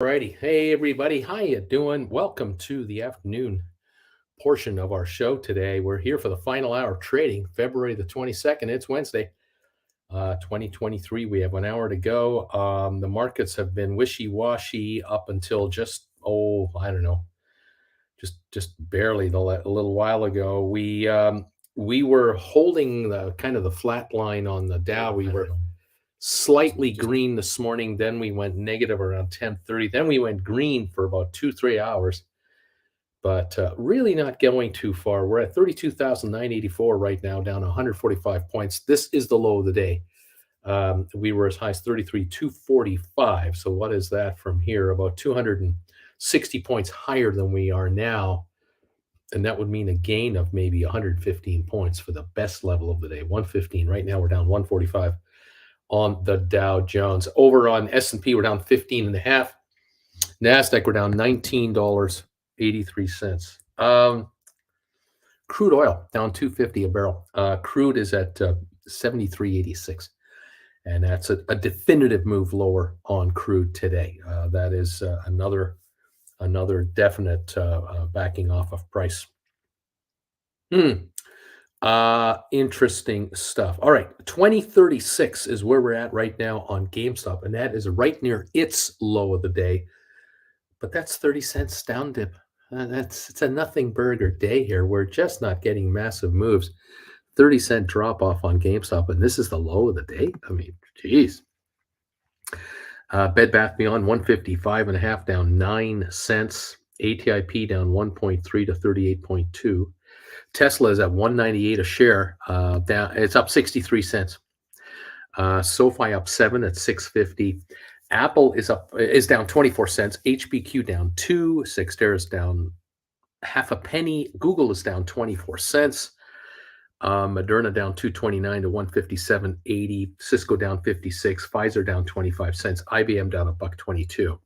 Alrighty. Hey everybody, how you doing? Welcome to the afternoon portion of our show today. We're here for the final hour of trading, February the 22nd. It's Wednesday, 2023. We have 1 hour to go. The markets have been wishy-washy up until I don't know, just barely a little while ago. We were holding the kind of the flat line on the Dow. We were slightly green this morning. Then we went negative around 10:30. Then we went green for about 2-3 hours, but really not going too far. We're at 32,984 right now, down 145 points. This is the low of the day. We were as high as 33,245. So what is that from here? About 260 points higher than we are now. And that would mean a gain of maybe 115 points for the best level of the day, 115. Right now we're down 145 on the Dow Jones. Over on S&P, we're down 15 and a half. NASDAQ, we're down $19.83. Crude oil down $2.50 a barrel. Crude is at 73.86, and that's a definitive move lower on crude today. That is another definite backing off of price. Interesting stuff. All right, 2036 is where we're at right now on GameStop, and that is right near its low of the day. But that's 30 cents down dip. It's a nothing burger day here. We're just not getting massive moves. 30-cent drop off on GameStop, and this is the low of the day. I mean, geez. Bed Bath Beyond 155 and a half, down 9 cents. ATIP down 1.3 to 38.2. Tesla is at 198 a share. Down, it's up 63 cents. SoFi up 7 at 650. Apple is down 24 cents. HBQ down 2. Cyxtera is down half a penny. Google is down 24 cents. Moderna down 229 to 157.80. Cisco down 56. Pfizer down 25 cents. IBM down $1.22.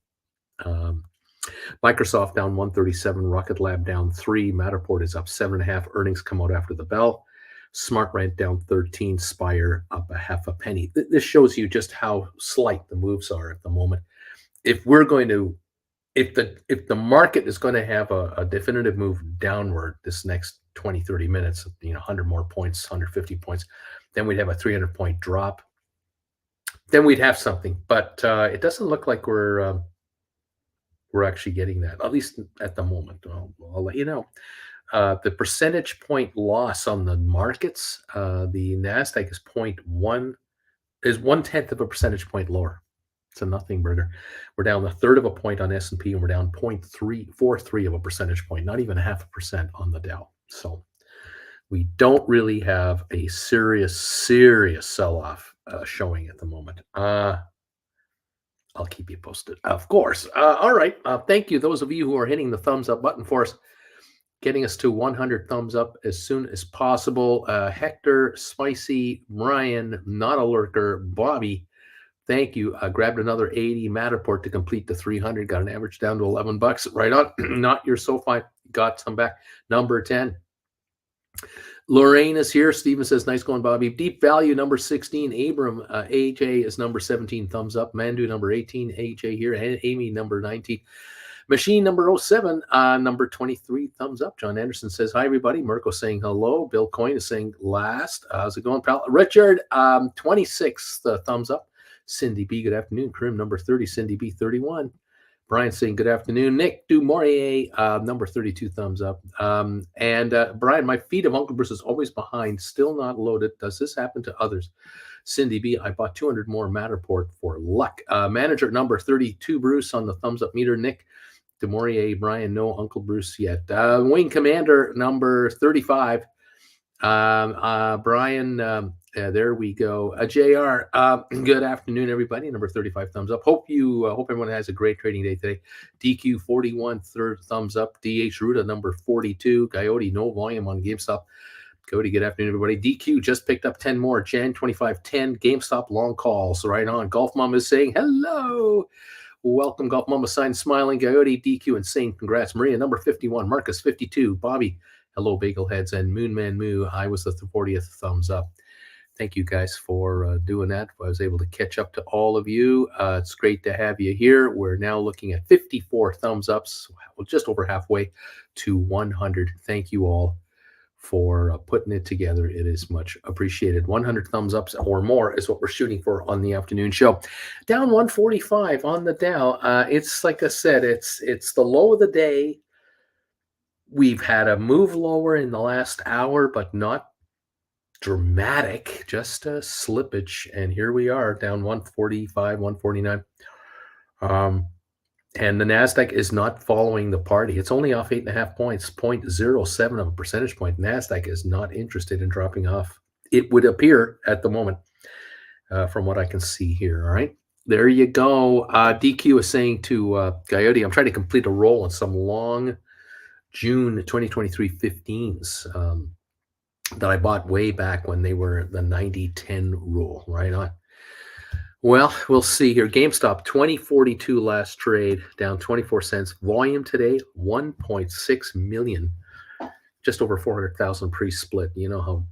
Microsoft down 137. Rocket Lab down 3. Matterport is up 7.5. Earnings come out after the bell. SmartRent down 13. Spire up a half a penny. This shows you just how slight the moves are at the moment. If the market is going to have a definitive move downward this next 20-30 minutes, 100 more points, 150 points, then we'd have a 300-point drop. Then we'd have something, but it doesn't look like we're actually getting that, at least at the moment. I'll let you know. The percentage point loss on the markets, the NASDAQ is 1/10 of a percentage point lower. It's a nothing burger. We're down 1/3 of a point on S&P, and we're down 0.343 of a percentage point, not even 0.5% on the Dow. So we don't really have a serious sell-off showing at the moment. I'll keep you posted, of course. All right. Thank you, those of you who are hitting the thumbs up button for us, getting us to 100 thumbs up as soon as possible. Hector, Spicy, Ryan, Not a Lurker, Bobby, thank you. Grabbed another 80 Matterport to complete the 300. Got an average down to $11. Right on. Not your SoFi. Got some back. Number 10. Lorraine is here. Steven says, nice going, Bobby. Deep Value, number 16. Abram, AJ is number 17. Thumbs up. Mandu, number 18. AJ here. And Amy, number 19. Machine number 07, number 23, thumbs up. John Anderson says, hi, everybody. Mirko saying hello. Bill Coyne is saying last. How's it going, pal? Richard, 26, thumbs up. Cindy B, good afternoon. Krim, number 30. Cindy B, 31. Brian saying good afternoon. Nick Dumourier, number 32, thumbs up. Brian, my feed of Uncle Bruce is always behind, still not loaded. Does this happen to others? Cindy B, I bought 200 more Matterport for luck. Manager number 32, Bruce, on the thumbs up meter. Nick Dumourier, Brian, no Uncle Bruce yet. Wing Commander number 35. Brian, there we go. JR, good afternoon, everybody. Number 35, thumbs up. Hope everyone has a great trading day today. DQ 41, third thumbs up. DH Ruta number 42. Coyote, no volume on GameStop. Coyote, good afternoon, everybody. DQ just picked up 10 more. Jan 2510. GameStop long calls. Right on. Golf Mom is saying hello. Welcome, Golf Mama sign, smiling. Coyote, DQ, insane. Congrats. Maria, number 51. Marcus, 52. Bobby, hello, Bagel Heads. And Moonman Moo, I was the 40th thumbs up. Thank you guys for doing that. I was able to catch up to all of you. It's great to have you here. We're now looking at 54 thumbs ups, well, just over halfway to 100. Thank you all for putting it together. It is much appreciated. 100 thumbs ups or more is what we're shooting for on the afternoon show. Down 145 on the Dow. It's like I said, it's the low of the day. We've had a move lower in the last hour, but not dramatic, just a slippage. And here we are down 145, 149. And the NASDAQ is not following the party. It's only off 8.5 points, 0.07 of a percentage point. NASDAQ is not interested in dropping off. It would appear at the moment, from what I can see here. All right. There you go. DQ is saying to Coyote, I'm trying to complete a roll on some long June 2023 15s that I bought way back when they were the 90-10 rule. Right on. Well, we'll see here. GameStop, 2042 last trade, down 24 cents. Volume today, 1.6 million, just over 400,000 pre-split. You know how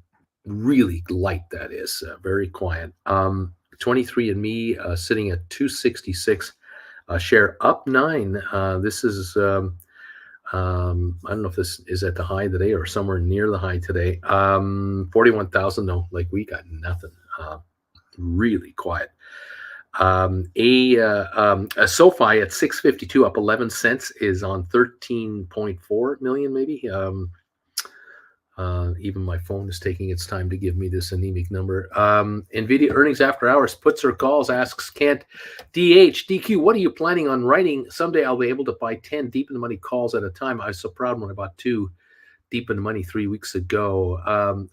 really light that is, very quiet. 23andMe sitting at 266, share up 9. This is, I don't know if this is at the high today or somewhere near the high today. 41,000, no, like we got nothing. Really quiet. A SoFi at 652 up 11 cents is on 13.4 million maybe. Even my phone is taking its time to give me this anemic number. NVIDIA earnings after hours, puts or calls, asks Kent. DQ, what are you planning on writing? Someday I'll be able to buy 10 deep in the money calls at a time. I was so proud when I bought 2 deep in the money 3 weeks ago.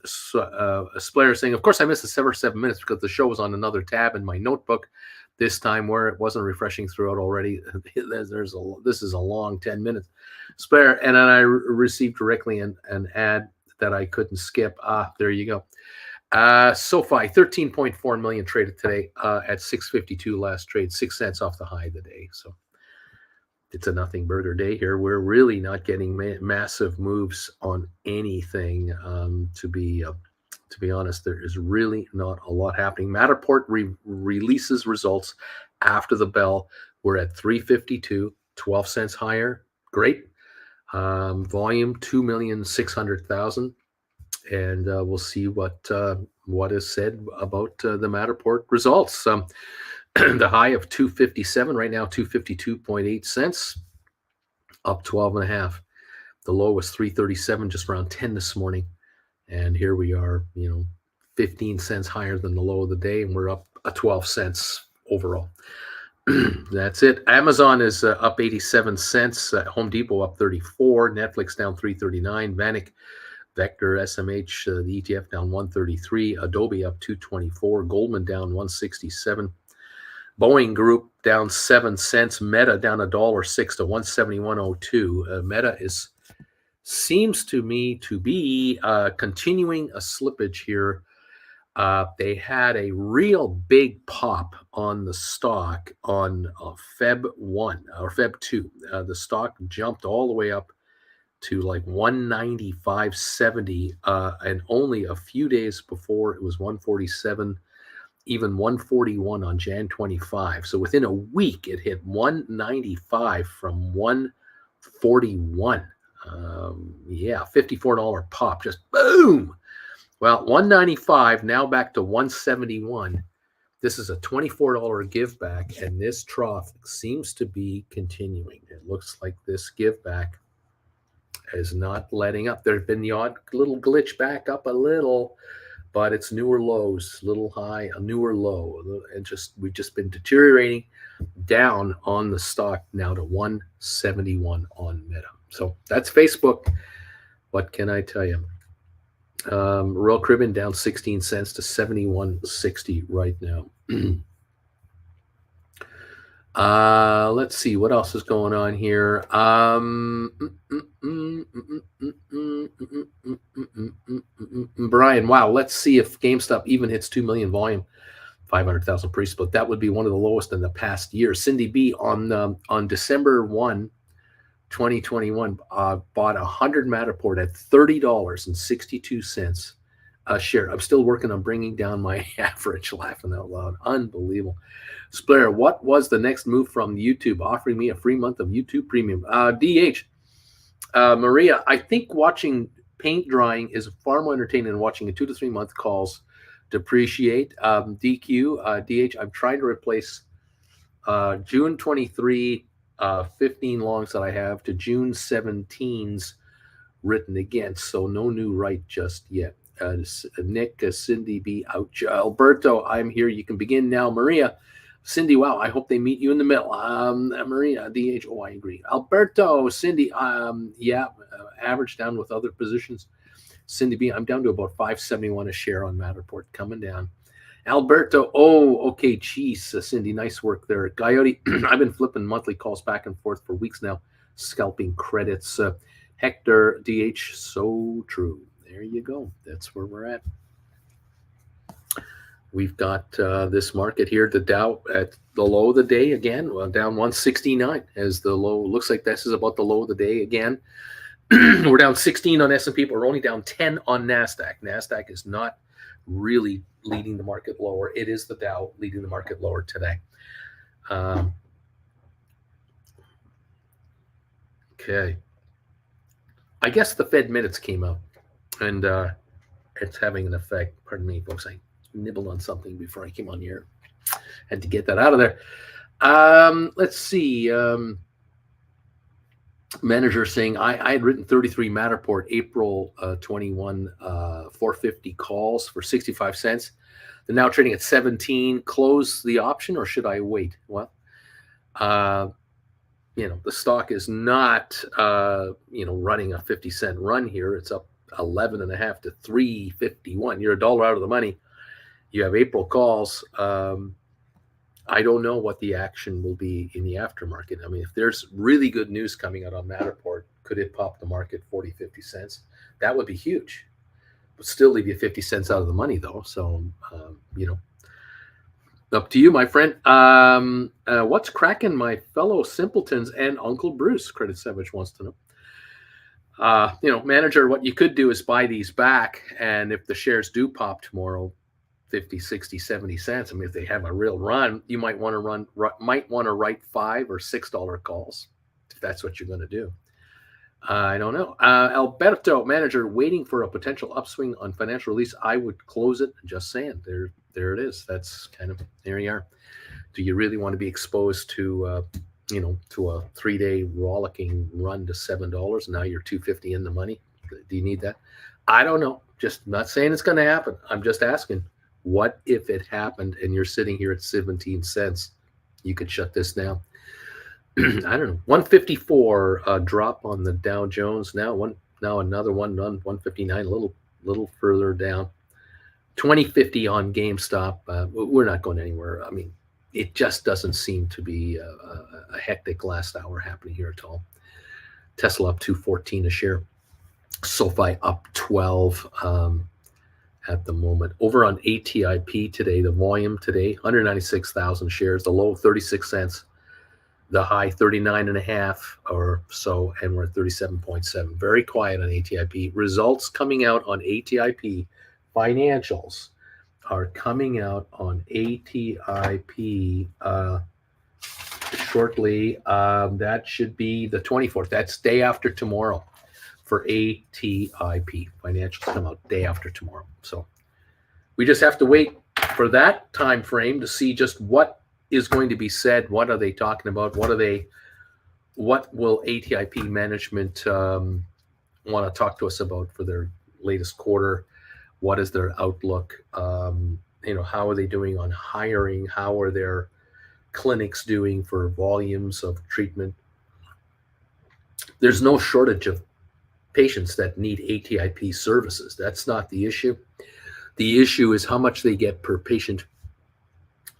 Splayer saying, of course I missed the 7 minutes because the show was on another tab in my notebook this time where it wasn't refreshing throughout already. This is a long 10 minutes. Splayer, and then I received directly an ad that I couldn't skip. There you go. SoFi, 13.4 million traded today at 652 last trade, 6 cents off the high of the day. So it's a nothing burger day here. We're really not getting massive moves on anything. To be honest, there is really not a lot happening. Matterport releases results after the bell. We're at 352, 12 cents higher. Great. Volume 2,600,000. And we'll see what is said about the Matterport results. The high of 257 right now, 252.8 cents, up 12.5. The low was 337, just around 10 this morning. And here we are, 15 cents higher than the low of the day, and we're up 12 cents overall. That's it. Amazon is up 87 cents. Home Depot up 34. Netflix down 339. Vanik Vector SMH, the ETF down 133. Adobe up 224. Goldman down 167. Boeing Group down 7 cents. Meta down $1.06 to 171.02. Meta seems to me to be continuing a slippage here. They had a real big pop on the stock on Feb 1 or Feb 2. The stock jumped all the way up to like 195.70, and only a few days before it was 147, even 141 on Jan 25. So within a week, it hit 195 from 141. $54 pop, just boom. Well, 195 now back to 171. This is a $24 give back, and this trough seems to be continuing. It looks like this give back is not letting up. There's been the odd little glitch back up a little, but it's newer lows, little high, a newer low, and we've just been deteriorating down on the stock now to 171 on Meta. So that's Facebook. What can I tell you? Royal Caribbean down 16 cents to 71.60 right now. Let's see what else is going on here. Brian, wow, let's see if GameStop even hits 2 million volume, 500,000 pre-split. That would be one of the lowest in the past year. Cindy B on December 1, 2021, bought 100 Matterport at $30.62 a share. I'm still working on bringing down my average. Laughing out loud. Unbelievable. Splair, what was the next move from YouTube offering me a free month of YouTube Premium? DH. Maria, I think watching paint drying is far more entertaining than watching a 2 to 3 month calls depreciate. DQ, DH, I'm trying to replace June 23 15 longs that I have to June 17s written against. So no new right just yet. Nick, Cindy B. Ouch. Alberto, I'm here. You can begin now. Maria, Cindy, wow, I hope they meet you in the middle. Maria, DH, oh, I agree. Alberto, Cindy, average down with other positions. Cindy B, I'm down to about 571 a share on Matterport, coming down. Alberto, oh, okay, geez, Cindy, nice work there. Coyote, I've been flipping monthly calls back and forth for weeks now, scalping credits. Hector, DH, so true. There you go. That's where we're at. We've got this market here, the Dow at the low of the day again, down 169 as the low. Looks like this is about the low of the day again. We're down 16 on S&P, but we're only down 10 on NASDAQ. NASDAQ is not really leading the market lower. It is the Dow leading the market lower today. Okay. I guess the Fed minutes came out, and it's having an effect. Pardon me, folks. I nibbled on something before I came on here. Had to get that out of there. Let's see. Manager saying I had written 33 Matterport April 21 450 calls for 65 cents. They're now trading at 17. Close the option, or should I wait? Well, the stock is not running a 50-cent run here. It's up 11.5 to 351. You're $1 out of the money. You have April calls. I don't know what the action will be in the aftermarket. I mean, if there's really good news coming out on Matterport, could it pop the market 40, 50 cents? That would be huge. But still leave you 50 cents out of the money, though. So, up to you, my friend. What's cracking, my fellow simpletons and Uncle Bruce? Credit Savage wants to know. Manager, what you could do is buy these back. And if the shares do pop tomorrow, 50, 60, 70 cents. I mean, if they have a real run, you might want to write $5 or $6 calls if that's what you're going to do. I don't know. Alberto, manager, waiting for a potential upswing on financial release. I would close it. Just saying. There it is. That's kind of, there you are. Do you really want to be exposed to, to a 3-day rollicking run to $7? Now you're $250 in the money. Do you need that? I don't know. Just not saying it's going to happen. I'm just asking. What if it happened and you're sitting here at 17 cents? You could shut this down. I don't know. 154 drop on the Dow Jones. Now another one on 159, a little further down. 2050 on GameStop. We're not going anywhere. I mean, it just doesn't seem to be a hectic last hour happening here at all. Tesla up 214 a share. SoFi up 12. At the moment. Over on ATIP today, the volume today, 196,000 shares, the low 36 cents, the high 39.5 or so, and we're at 37.7. Very quiet on ATIP. Results coming out on ATIP. Financials are coming out on ATIP shortly. That should be the 24th. That's day after tomorrow. For ATIP. Financials come out day after tomorrow. So we just have to wait for that time frame to see just what is going to be said. What are they talking about? What will ATIP management want to talk to us about for their latest quarter? What is their outlook? How are they doing on hiring? How are their clinics doing for volumes of treatment? There's no shortage of patients that need ATIP services. That's not the issue. The issue is how much they get per patient,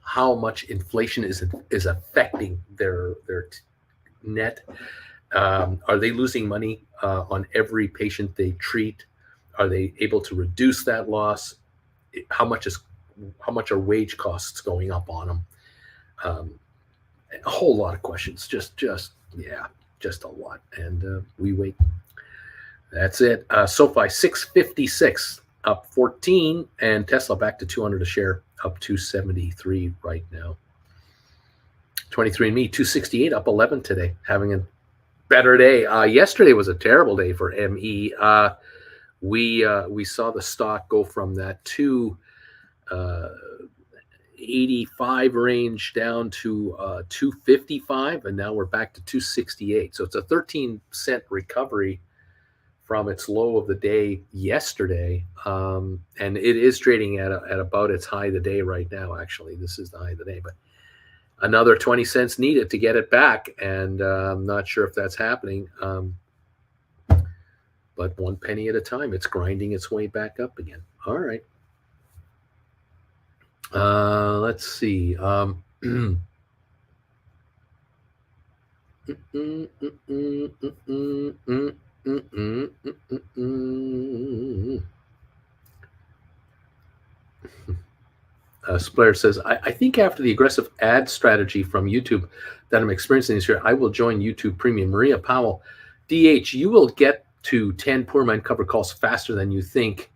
how much inflation is affecting their net. Are they losing money on every patient they treat? Are they able to reduce that loss? How much are wage costs going up on them? A whole lot of questions. Just a lot. And we wait. That's it. SoFi 656. up 14, and Tesla back to 200 a share, up 273 right now. 23andMe 268 up 11 today, having a better day. Yesterday was a terrible day for ME. We saw the stock go from that 285 range down to 255, and now we're back to 268. So it's a 13-cent recovery from its low of the day yesterday, and it is trading at about its high of the day right now. Actually, this is the high of the day, but another 20 cents needed to get it back, and I'm not sure if that's happening. But 1 penny at a time, it's grinding its way back up again. All right. Let's see. Splair says, I think after the aggressive ad strategy from YouTube that I'm experiencing this year, I will join YouTube Premium. Maria Powell, DH, you will get to 10 Poor Man cover calls faster than you think.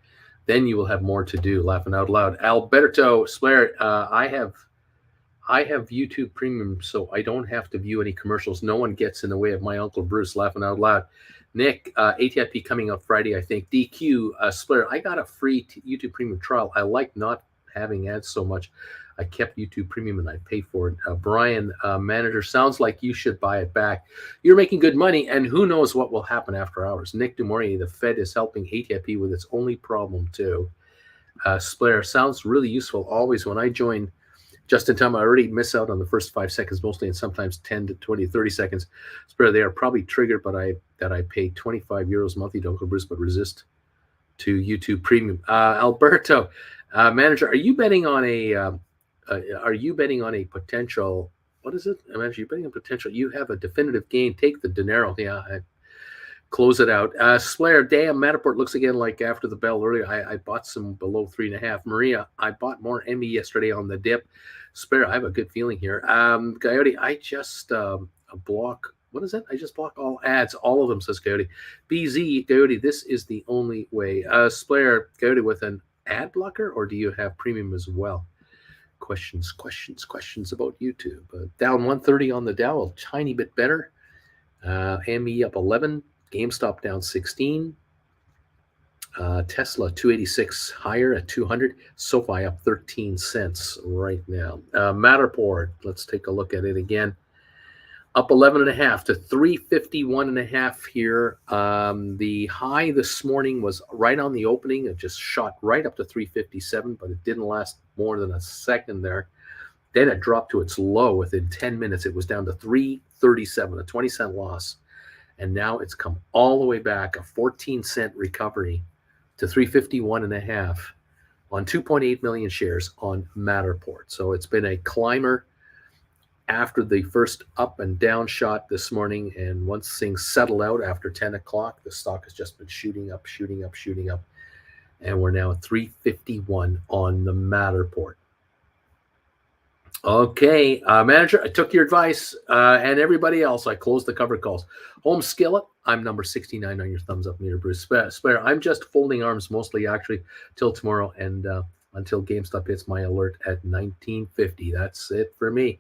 Then you will have more to do. Laughing out loud. Alberto Splair, I have YouTube Premium, so I don't have to view any commercials. No one gets in the way of my Uncle Bruce. Laughing out loud. Nick, ATIP coming up Friday, I think. DQ, Splair, I got a free YouTube Premium trial. I like not having ads so much. I kept YouTube Premium and I paid for it. Brian, manager, sounds like you should buy it back. You're making good money, and who knows what will happen after hours. Nick Dumouriez, the Fed is helping ATIP with its only problem too. Splair, sounds really useful. Always when I join just in time, I already miss out on the first 5 seconds mostly, and sometimes 10 to 20, 30 seconds. Splair, they are probably triggered, but I pay 25 euros monthly to Uncle Bruce, but resist to YouTube Premium. Alberto, manager, are you betting on a potential? What is it? Manager, you're betting on potential. You have a definitive gain. Take the dinero. Yeah, close it out. Slayer, damn, Matterport looks again like after the bell earlier. I bought some below 3.5. Maria, I bought more ME yesterday on the dip. Spare, I have a good feeling here. Coyote, I just block. What is it? I just block all ads, all of them, says Coyote. BZ, Coyote, this is the only way. Splayer, Coyote, with an ad blocker, or do you have premium as well? Questions about YouTube. Down 130 on the Dow, a tiny bit better. ME up 11. GameStop down 16. Tesla 286 higher at 200. SoFi up 13 cents right now. Matterport, let's take a look at it again. Up 11.5 to 351.5 here. The high this morning was right on the opening. It just shot right up to 357, but it didn't last more than a second there. Then it dropped to its low within 10 minutes. It was down to 337, a 20-cent loss. And now it's come all the way back, a 14-cent recovery to 351.5 on 2.8 million shares on Matterport. So it's been a climber after the first up and down shot this morning. And once things settle out after 10 o'clock, the stock has just been shooting up. And we're now at 351 on the Matterport. Okay, manager, I took your advice, and everybody else. I closed the cover calls. Home Skillet, I'm number 69 on your thumbs up meter, Bruce. Spare, I'm just folding arms mostly, actually, till tomorrow and until GameStop hits my alert at 1950. That's it for me.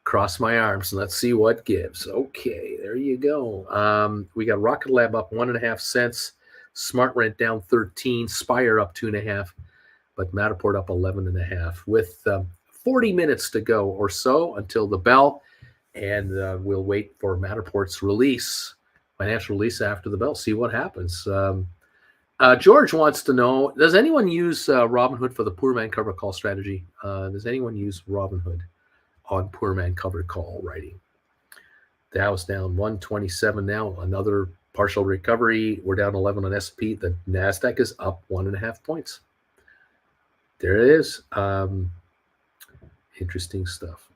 Cross my arms and let's see what gives. Okay, there you go. We got Rocket Lab up 1.5 cents, Smart Rent down 13, Spire up 2.5, but Matterport up 11.5 with 40 minutes to go or so until the bell, and we'll wait for Matterport's financial release after the bell, see what happens. George wants to know, does anyone use Robinhood for the poor man cover call strategy? Does anyone use Robinhood on poor man cover call writing? Dow's down 127 now, another partial recovery. We're down 11 on S&P. The NASDAQ is up 1.5 points. There it is. Interesting stuff.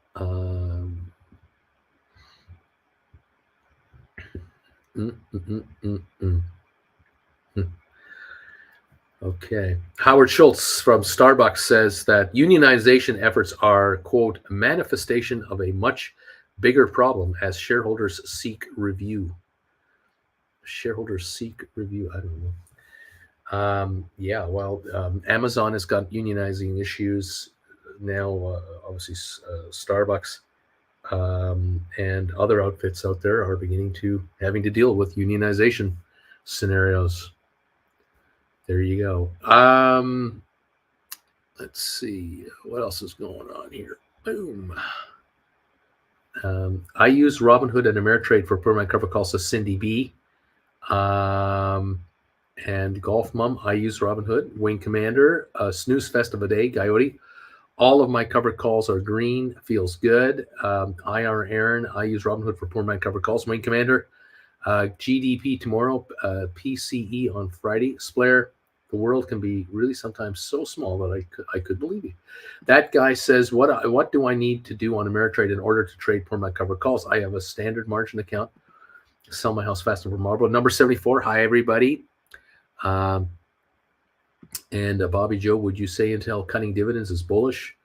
Okay. Howard Schultz from Starbucks says that unionization efforts are, quote, a manifestation of a much bigger problem as shareholders seek review. I don't know. Yeah, well, Amazon has got unionizing issues now. Obviously, Starbucks and other outfits out there are beginning to having to deal with unionization scenarios. There you go. Let's see what else is going on here. Boom. I use Robinhood and Ameritrade for permanent cover calls to Cindy B. And Golf Mum, I use Robinhood. Wing Commander, Snooze Fest of a Day, Coyote. All of my covered calls are green. Feels good. IR Aaron, I use Robinhood for permanent cover calls. Wing Commander, GDP tomorrow, PCE on Friday. Splair, the world can be really sometimes so small that I could believe you. That guy says, what do I need to do on Ameritrade in order to trade permanent cover calls? I have a standard margin account. Sell my house fast over Marlboro. Number 74. Hi, everybody. And Bobby Joe, would you say Intel cutting dividends is bullish?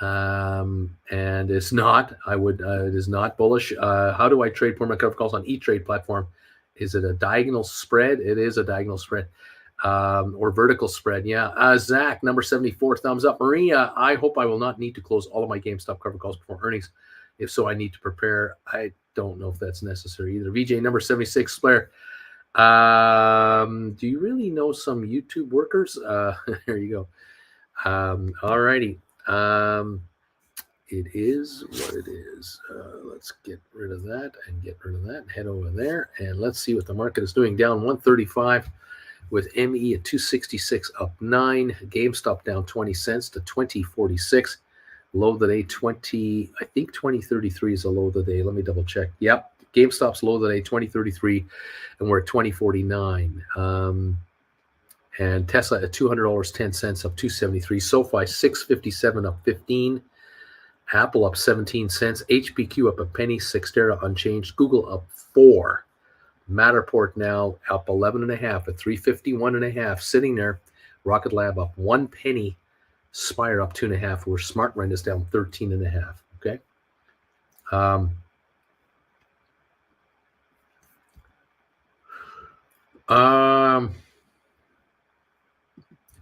And it's not. It is not bullish. How do I trade permanent cover calls on E-Trade platform? Is it a diagonal spread? It is a diagonal spread. Or vertical spread. Yeah. Zach, number 74, thumbs up. Maria, I hope I will not need to close all of my GameStop cover calls before earnings. If so, I need to prepare. I don't know if that's necessary either. VJ, number 76, Blair. Do you really know some YouTube workers? There you go. All righty. It is what it is. Let's get rid of that and get rid of that and head over there. And let's see what the market is doing. Down 135 with ME at 266 up 9. GameStop down 20 cents to 2046. Low of the day 2033 is a low of the day. Let me double check. Yep. GameStop's low of the day 2033 and we're at 2049. And Tesla at $200.10 up 273. SoFi 657 up 15. Apple up 17 cents. HPQ up a penny. Xterra unchanged. Google up 4. Matterport now up 11.5 at 351.5, sitting there. Rocket Lab up 1 penny. Spire up 2.5. Where SmartRent is down 13.5. Okay.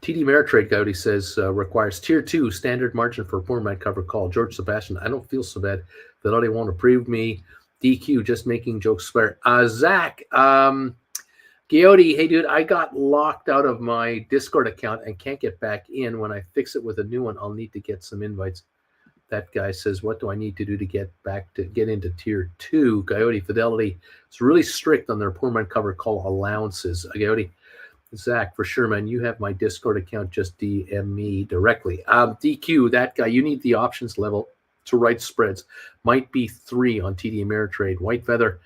TD Ameritrade Gowdy says requires tier 2 standard margin for permanent cover call. George Sebastian, I don't feel so bad that they won't approve me. DQ, just making jokes. Zach, Giotti, hey dude, I got locked out of my Discord account and can't get back in. When I fix it with a new one, I'll need to get some invites. That guy says, what do I need to do to get into tier 2? Coyote Fidelity is really strict on their permanent cover call allowances. Coyote, Zach, for sure, man. You have my Discord account. Just DM me directly. DQ, that guy, you need the options level to write spreads. Might be 3 on TD Ameritrade. White Feather.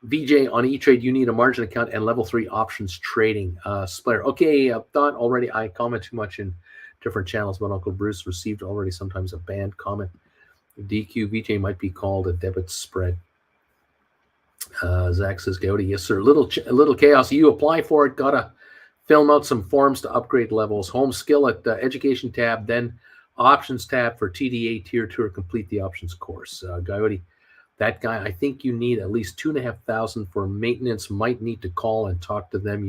VJ, on E-Trade, you need a margin account and level 3 options trading. Splair. Okay, thought already I comment too much in different channels, but Uncle Bruce received already sometimes a banned comment. DQ, VJ might be called a debit spread. Zach says, Gowdy, yes, sir. A little chaos. You apply for it, gotta film out some forms to upgrade levels. Home skill at the education tab, then options tab for TDA tier 2 or complete the options course. Coyote, that guy, I think you need at least $2,500 for maintenance. Might need to call and talk to them.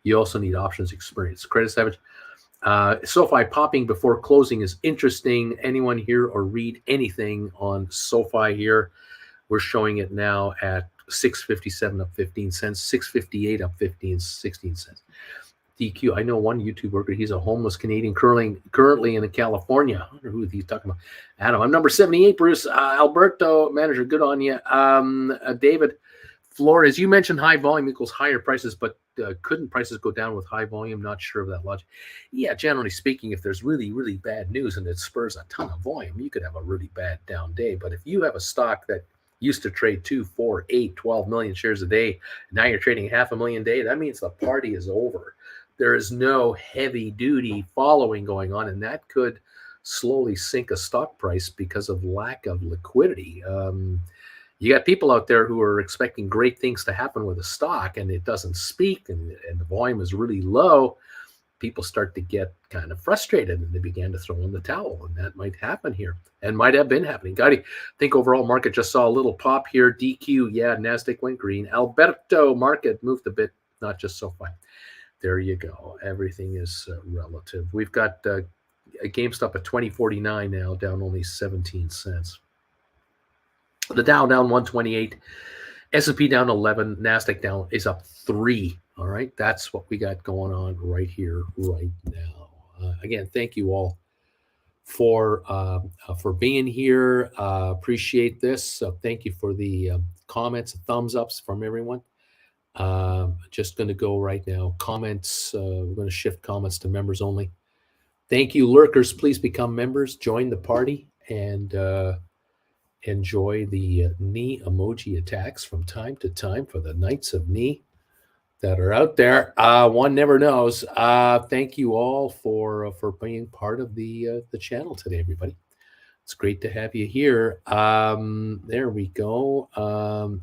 You also need options experience. Credit Savage. SoFi popping before closing is interesting. Anyone here or read anything on SoFi here? We're showing it now at 657 up 15 cents, 658 up 16 cents. DQ, I know one YouTube worker. He's a homeless Canadian currently in California. I wonder who he's talking about. Adam, I'm number 78, Bruce. Alberto, manager, good on you. David Flores, you mentioned high volume equals higher prices, but couldn't prices go down with high volume? Not sure of that logic. Yeah, generally speaking, if there's really, really bad news and it spurs a ton of volume, you could have a really bad down day. But if you have a stock that used to trade 2, 4, 8, 12 million shares a day, now you're trading 500,000 a day, that means the party is over. There is no heavy-duty following going on, and that could slowly sink a stock price because of lack of liquidity. You got people out there who are expecting great things to happen with a stock, and it doesn't speak, and the volume is really low. People start to get kind of frustrated, and they began to throw in the towel, and that might happen here, and might have been happening. Gotti, I think overall market just saw a little pop here. DQ, yeah, NASDAQ went green. Alberto, market moved a bit, not just SoFi. There you go. Everything is relative. We've got a GameStop at 2049 now, down only 17 cents. The Dow down 128, S&P down 11, NASDAQ down is up 3. All right, that's what we got going on right here, right now. Again, thank you all for being here. Appreciate this. Thank you for the comments, thumbs ups from everyone. Just going to go right now. Comments. We're going to shift comments to members only. Thank you, lurkers. Please become members. Join the party and enjoy the knee emoji attacks from time to time for the Knights of Knee that are out there. One never knows. Thank you all for being part of the channel today, everybody. It's great to have you here. There we go.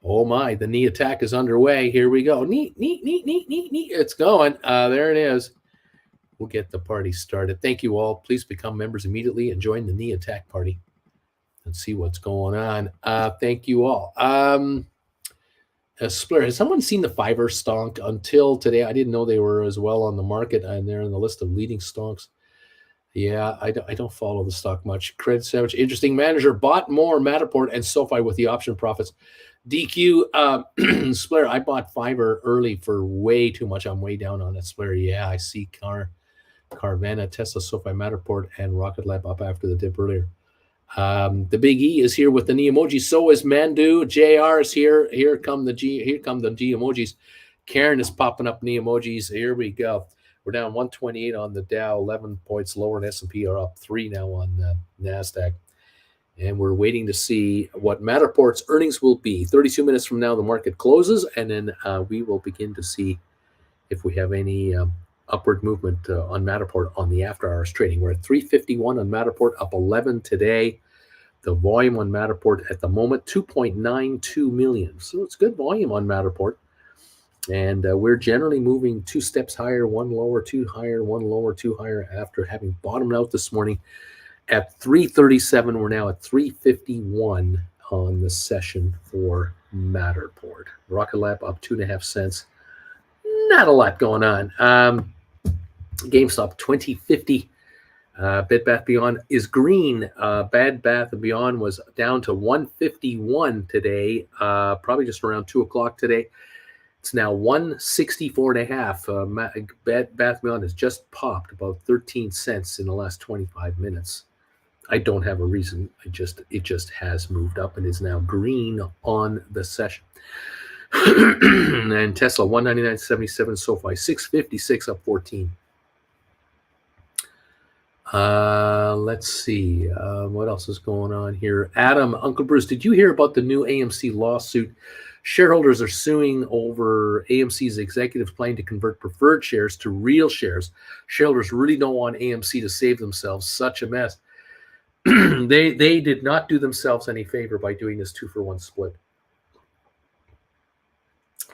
Oh my, the knee attack is underway. Here we go. Knee. It's going. There it is. We'll get the party started. Thank you all. Please become members immediately and join the knee attack party and see what's going on. Thank you all. Splur, has someone seen the Fiverr stonk? Until today, I didn't know they were as well on the market, and they're in the list of leading stonks. Yeah, I don't follow the stock much. Credit Sandwich, interesting manager, bought more Matterport and SoFi with the option profits. DQ, Splur, I bought Fiverr early for way too much. I'm way down on it, Splur. Yeah, I see Carvana, Tesla, SoFi, Matterport, and Rocket Lab up after the dip earlier. The Big E is here with the knee emoji. So is Mandu. JR is here. Here come the G emojis. Karen is popping up knee emojis. Here we go. We're down 128 on the Dow, 11 points lower, and S&P are up 3 now on NASDAQ. And we're waiting to see what Matterport's earnings will be. 32 minutes from now, the market closes, and then we will begin to see if we have any upward movement on Matterport on the after-hours trading. We're at 351 on Matterport, up 11 today. The volume on Matterport at the moment, 2.92 million. So it's good volume on Matterport. And we're generally moving 2 steps higher, 1 lower, 2 higher, 1 lower, 2 higher after having bottomed out this morning at 337. We're now at 351 on the session for Matterport. Rocket Lab up 2.5 cents. Not a lot going on. GameStop 2050. Bed Bath Beyond is green. Bed Bath Beyond was down to 151 today, probably just around 2 o'clock today. It's now 164.5. Bed Bath Beyond has just popped about 13 cents in the last 25 minutes. I don't have a reason. It just has moved up and is now green on the session. And Tesla 199.77, SoFi 656, up 14. Let's see what else is going on here. Adam, Uncle Bruce, did you hear about the new AMC lawsuit? Shareholders are suing over AMC's executives planning to convert preferred shares to real shares. Shareholders really don't want AMC to save themselves. Such a mess. They did not do themselves any favor by doing this 2-for-1 split.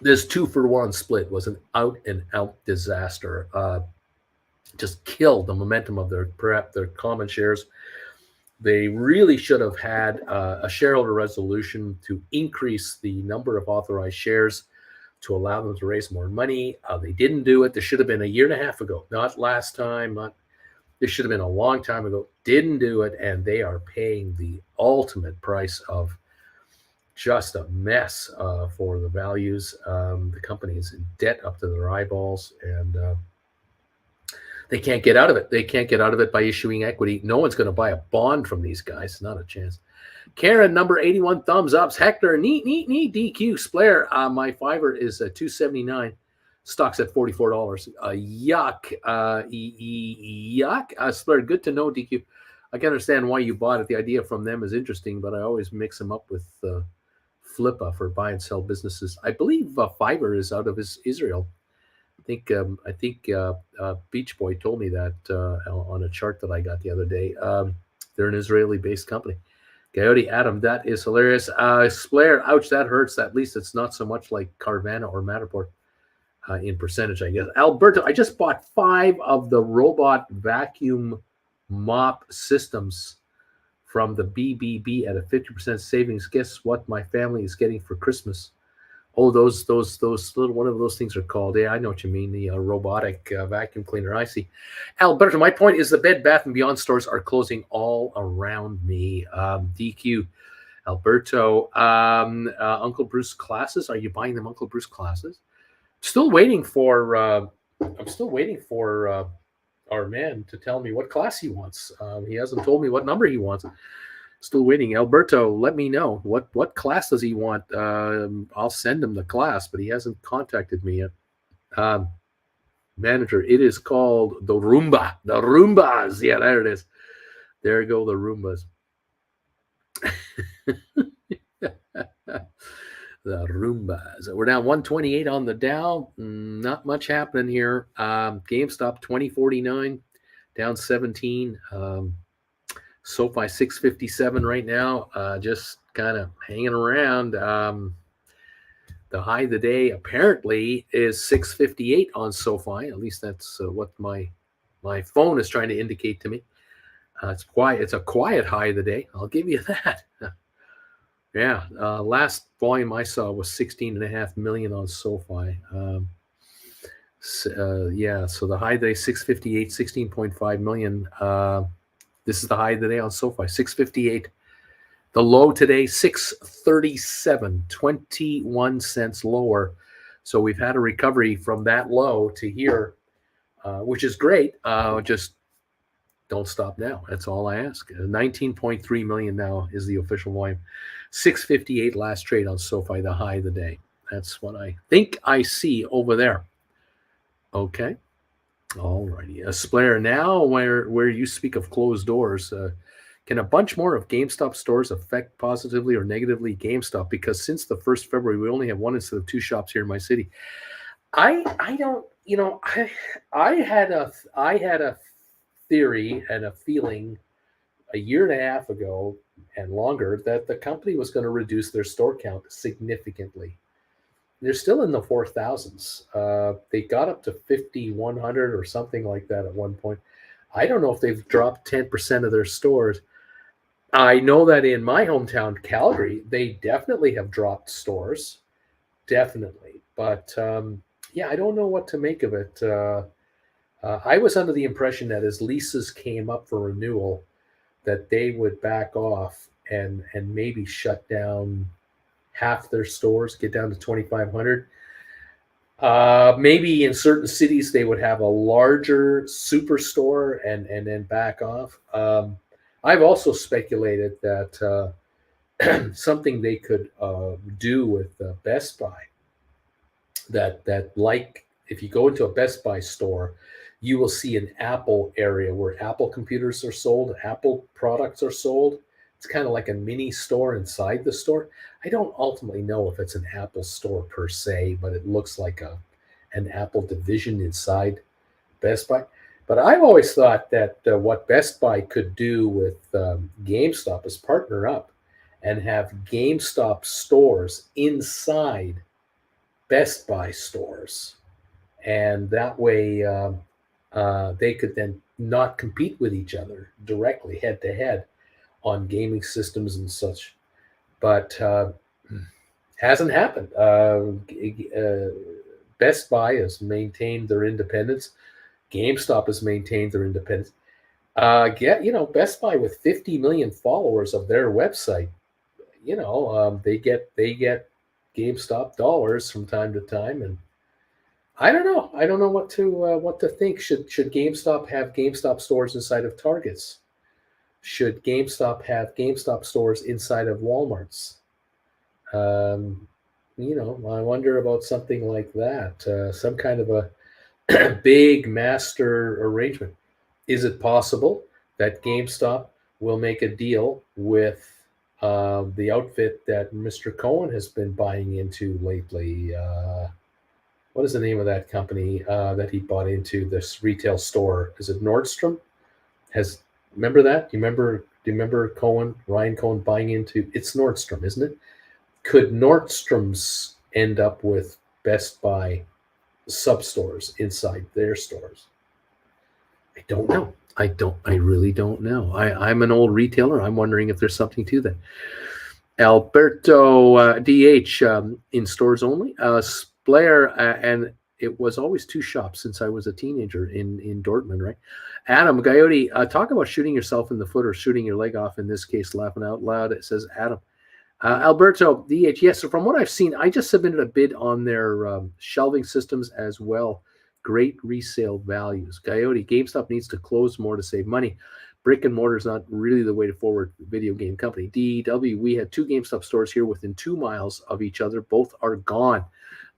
This 2-for-1 split was an out-and-out disaster. Just killed the momentum of their common shares. They really should have had a shareholder resolution to increase the number of authorized shares to allow them to raise more money. They didn't do it. This should have been a year and a half ago, not last time. This should have been a long time ago. Didn't do it, and they are paying the ultimate price of just a mess for the values. The company is in debt up to their eyeballs, and they can't get out of it. They can't get out of it by issuing equity. No one's going to buy a bond from these guys. Not a chance. Karen, number 81, thumbs ups. Hector, neat, DQ. Splair, my Fiverr is $279. Stock's at $44. Yuck. Yuck. Splair, good to know, DQ. I can understand why you bought it. The idea from them is interesting, but I always mix them up with Flippa for buy and sell businesses. I believe Fiverr is out of Israel. I think Beach Boy told me that on a chart that I got the other day. They're an Israeli-based company. Coyote Adam, that is hilarious. Splair, ouch, that hurts. At least it's not so much like Carvana or Matterport in percentage, I guess. Alberto, I just bought 5 of the robot vacuum mop systems from the BBB at a 50% savings. Guess what my family is getting for Christmas? Oh, those little, one of those things are called. Yeah, I know what you mean. The robotic vacuum cleaner. I see. Alberto, my point is the Bed Bath and Beyond stores are closing all around me. DQ, Alberto, Uncle Bruce classes. Are you buying them Uncle Bruce classes? Still waiting for. I'm still waiting for our man to tell me what class he wants. He hasn't told me what number he wants. Still waiting. Alberto, let me know what class does he want. I'll send him the class, but he hasn't contacted me yet. Manager, it is called the Roomba. The Roombas. Yeah, there it is. There go the Roombas. The Roombas. We're down 128 on the Dow. Not much happening here. GameStop 2049, down 17. SoFi 657 right now, just kind of hanging around. The high of the day apparently is 658 on SoFi. At least that's what my phone is trying to indicate to me. It's quiet. It's a quiet high of the day. I'll give you that. Yeah. Last volume I saw was 16.5 million on SoFi. Yeah. So the high of the day 658, 16.5 million. This is the high of the day on SoFi, 658. The low today, 637, 21 cents lower. So we've had a recovery from that low to here, which is great. Just don't stop now. That's all I ask. 19.3 million now is the official volume. 658 last trade on SoFi, the high of the day. That's what I think I see over there. Okay. All righty. Splair, now where you speak of closed doors, can a bunch more of GameStop stores affect positively or negatively GameStop? Because since the 1st February, we only have one instead of two shops here in my city. I don't, I had a theory and a feeling a year and a half ago and longer that the company was going to reduce their store count significantly. They're still in the 4,000s. They got up to 5,100 or something like that at one point. I don't know if they've dropped 10% of their stores. I know that in my hometown, Calgary, they definitely have dropped stores. Definitely. But yeah, I don't know what to make of it. I was under the impression that as leases came up for renewal, that they would back off and maybe shut down half their stores, get down to 2,500. Maybe in certain cities they would have a larger superstore and then back off. I've also speculated that something they could do with Best Buy, that like if you go into a Best Buy store, you will see an Apple area where Apple computers are sold, Apple products are sold. It's kind of like a mini store inside the store. I don't ultimately know if it's an Apple store per se, but it looks like an Apple division inside Best Buy. But I've always thought that what Best Buy could do with GameStop is partner up and have GameStop stores inside Best Buy stores. And that way they could then not compete with each other directly head to head on gaming systems and such. But hasn't happened. Best Buy has maintained their independence. GameStop has maintained their independence. Best Buy with 50 million followers of their website, they get GameStop dollars from time to time, and I don't know. I don't know what to think. Should GameStop have GameStop stores inside of Targets? Should GameStop have GameStop stores inside of Walmarts? I wonder about something like that. Some kind of a big master arrangement. Is it possible that GameStop will make a deal with the outfit that Mr. Cohen has been buying into lately? What is the name of that company that he bought into, this retail store? Is it Nordstrom? Remember that? Do you remember Ryan Cohen buying into? It's Nordstrom, isn't it? Could Nordstrom's end up with Best Buy sub-stores inside their stores? I don't know. I really don't know. I'm an old retailer. I'm wondering if there's something to that. Alberto DH in stores only. Blair, and it was always two shops since I was a teenager in Dortmund, right? Adam Coyote, talk about shooting yourself in the foot or shooting your leg off. In this case, laughing out loud. It says Adam. Alberto DH. Yes. So from what I've seen, I just submitted a bid on their shelving systems as well. Great resale values. Coyote, GameStop needs to close more to save money. Brick and mortar is not really the way to forward video game company. DW, we had two GameStop stores here within 2 miles of each other. Both are gone.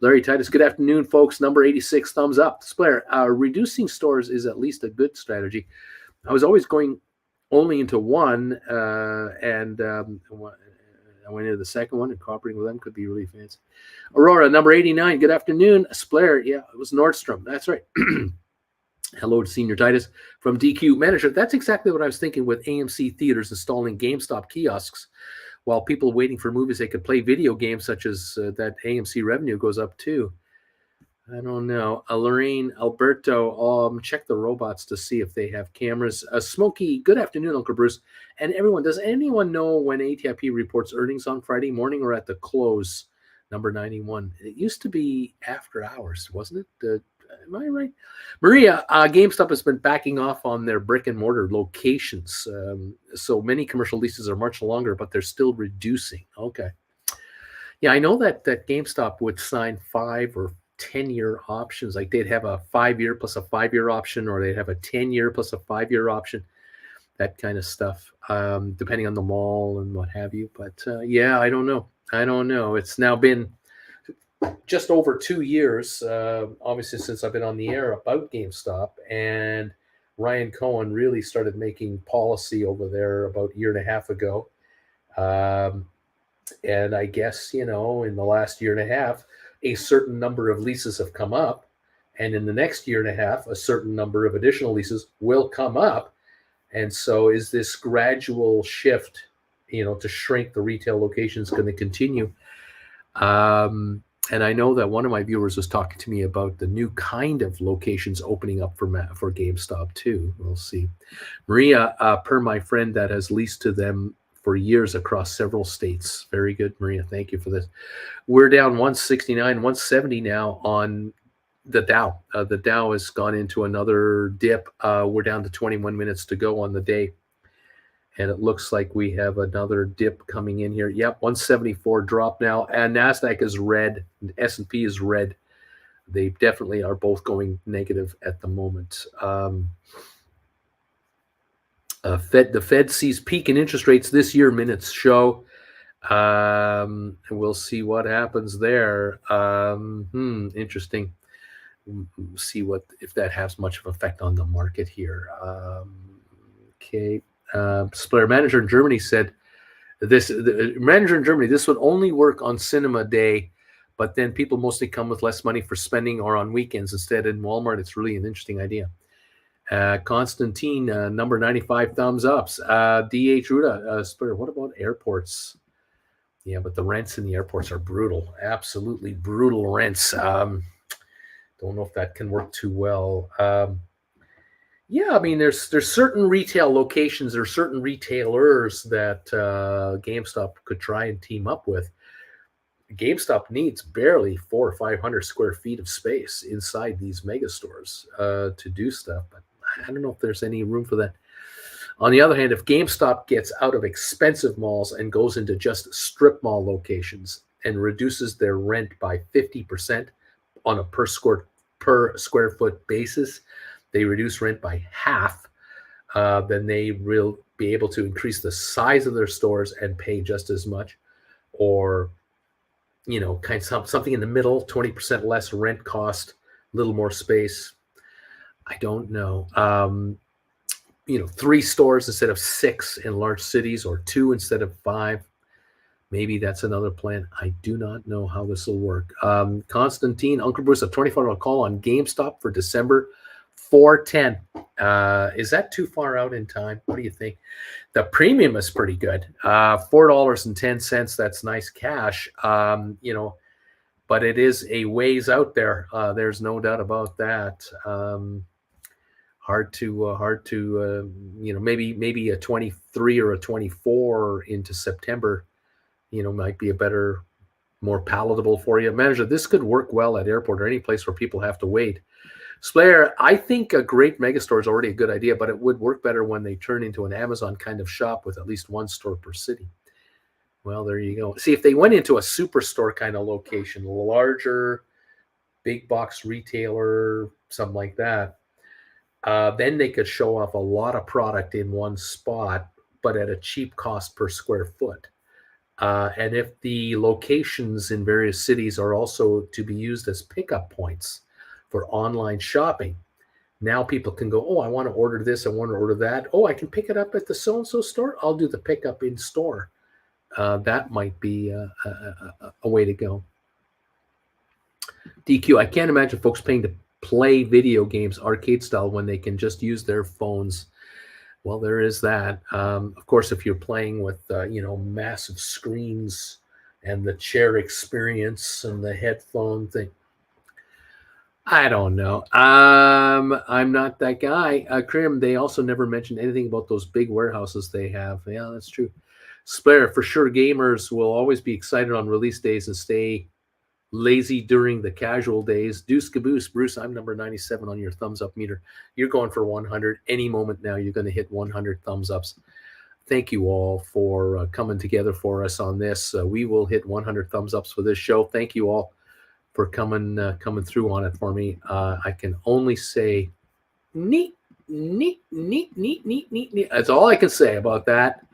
Larry Titus, good afternoon, folks. Number 86, thumbs up. Splair, reducing stores is at least a good strategy. I was always going only into one, and I went into the second one, and cooperating with them could be really fancy. Aurora, number 89, good afternoon. Splair, yeah, it was Nordstrom. That's right. Hello to Senior Titus from DQ Manager. That's exactly what I was thinking with AMC theaters installing GameStop kiosks. While people waiting for movies, they could play video games, such as that AMC revenue goes up too. I don't know. Lorraine, Alberto, check the robots to see if they have cameras. Smokey, good afternoon, Uncle Bruce. And everyone, does anyone know when ATIP reports earnings on Friday morning or at the close? Number 91. It used to be after hours, wasn't it? Am I right? Maria, GameStop has been backing off on their brick and mortar locations. So many commercial leases are much longer, but they're still reducing. Okay. Yeah, I know that GameStop would sign 5 or 10-year options. Like they'd have a 5-year plus a 5-year option, or they'd have a 10-year plus a 5-year option, that kind of stuff, depending on the mall and what have you. But yeah, I don't know. It's now been just over 2 years, obviously, since I've been on the air about GameStop, and Ryan Cohen really started making policy over there about a year and a half ago. And I guess, in the last year and a half, a certain number of leases have come up. And in the next year and a half, a certain number of additional leases will come up. And so is this gradual shift, to shrink the retail locations going to continue? And I know that one of my viewers was talking to me about the new kind of locations opening up for GameStop too. We'll see. Maria, per my friend that has leased to them for years across several states. Very good, Maria. Thank you for this. We're down 169, 170 now on the Dow. The Dow has gone into another dip. We're down to 21 minutes to go on the day. And it looks like we have another dip coming in here. Yep, 174 drop now. And NASDAQ is red. S&P is red. They definitely are both going negative at the moment. The Fed sees peak in interest rates this year, minutes show. And we'll see what happens there. Interesting. See if that has much of an effect on the market here. Okay. Splair manager in Germany said this would only work on cinema day, but then people mostly come with less money for spending or on weekends instead. In Walmart, it's really an interesting idea. Constantine, number 95, thumbs ups. DH Ruda, Splair, what about airports? Yeah, but the rents in the airports are brutal, absolutely brutal rents. Don't know if that can work too well. Yeah, I mean, there's certain retail locations or certain retailers that GameStop could try and team up with. GameStop needs barely 400 or 500 square feet of space inside these mega stores to do stuff, but I don't know if there's any room for that. On the other hand, if GameStop gets out of expensive malls and goes into just strip mall locations and reduces their rent by 50% on a per square foot basis, they reduce rent by half, then they will be able to increase the size of their stores and pay just as much, or kind of something in the middle, 20% less rent cost, a little more space. I don't know. 3 stores instead of 6 in large cities, or 2 instead of 5. Maybe that's another plan. I do not know how this will work. Constantine, Uncle Bruce, a $24 call on GameStop for December 410. Is that too far out in time? What do you think? The premium is pretty good. $4.10. That's nice cash. But it is a ways out there. There's no doubt about that. Hard to maybe a 23 or a 24 into September. might be a better, more palatable for you. Manager, this could work well at airport or any place where people have to wait. Slayer, I think a great megastore is already a good idea, but it would work better when they turn into an Amazon kind of shop with at least one store per city. Well, there you go. See, if they went into a superstore kind of location, larger, big box retailer, something like that, then they could show off a lot of product in one spot, but at a cheap cost per square foot. And if the locations in various cities are also to be used as pickup points for online shopping, now people can go, oh, I want to order this, I want to order that. Oh, I can pick it up at the so-and-so store. I'll do the pickup in store. That might be a way to go. DQ, I can't imagine folks paying to play video games arcade style when they can just use their phones. Well, there is that. Of course, if you're playing with, massive screens and the chair experience and the headphone thing, I don't know. I'm not that guy. Krim, they also never mentioned anything about those big warehouses they have. Yeah, that's true. Spare, for sure, gamers will always be excited on release days and stay lazy during the casual days. Deuce caboose. Bruce, I'm number 97 on your thumbs up meter. You're going for 100. Any moment now, you're going to hit 100 thumbs ups. Thank you all for coming together for us on this. We will hit 100 thumbs ups for this show. Thank you all for coming through on it for me. I can only say neat. That's all I can say about that.